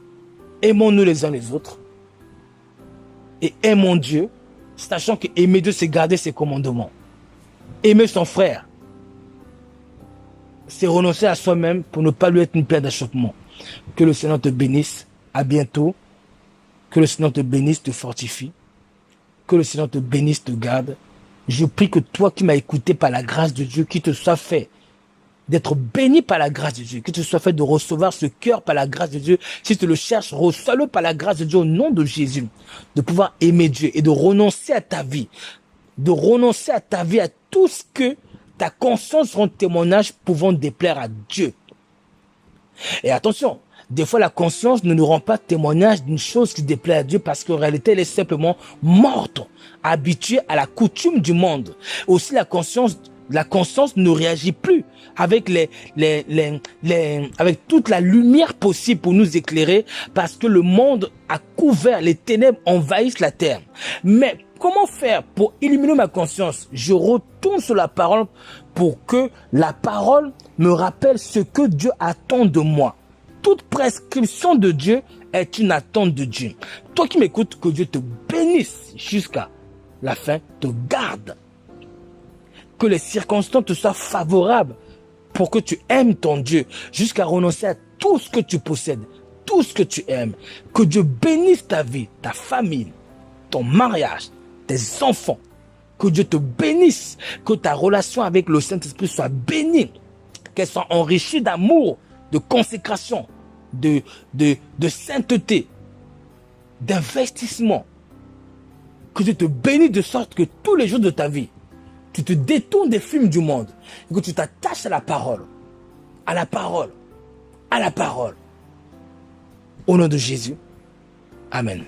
aimons-nous les uns les autres et aimons Dieu, sachant que aimer Dieu, c'est garder ses commandements. Aimer son frère, c'est renoncer à soi-même pour ne pas lui être une pierre d'achoppement. Que le Seigneur te bénisse. À bientôt. Que le Seigneur te bénisse, te fortifie. Que le Seigneur te bénisse, te garde. Je prie que toi qui m'as écouté par la grâce de Dieu, qu'il te soit fait d'être béni par la grâce de Dieu, que tu sois fait de recevoir ce cœur par la grâce de Dieu. Si tu le cherches, reçois-le par la grâce de Dieu au nom de Jésus. De pouvoir aimer Dieu et de renoncer à ta vie. De renoncer à ta vie, à tout ce que ta conscience rend témoignage pouvant déplaire à Dieu. Et attention, des fois la conscience ne nous rend pas témoignage d'une chose qui déplaît à Dieu parce qu'en réalité elle est simplement morte, habituée à la coutume du monde. Aussi la conscience ne réagit plus avec avec toute la lumière possible pour nous éclairer parce que le monde a couvert, les ténèbres envahissent la terre. Mais comment faire pour illuminer ma conscience? Je retourne sur la parole pour que la parole me rappelle ce que Dieu attend de moi. Toute prescription de Dieu est une attente de Dieu. Toi qui m'écoutes, que Dieu te bénisse jusqu'à la fin, te garde. Que les circonstances te soient favorables pour que tu aimes ton Dieu jusqu'à renoncer à tout ce que tu possèdes, tout ce que tu aimes. Que Dieu bénisse ta vie, ta famille, ton mariage, tes enfants. Que Dieu te bénisse, que ta relation avec le Saint-Esprit soit bénie, qu'elle soit enrichie d'amour, de consécration, de sainteté, d'investissement. Que Dieu te bénisse de sorte que tous les jours de ta vie, tu te détournes des films du monde et que tu t'attaches à la parole, à la parole, à la parole, Au nom de Jésus. Amen.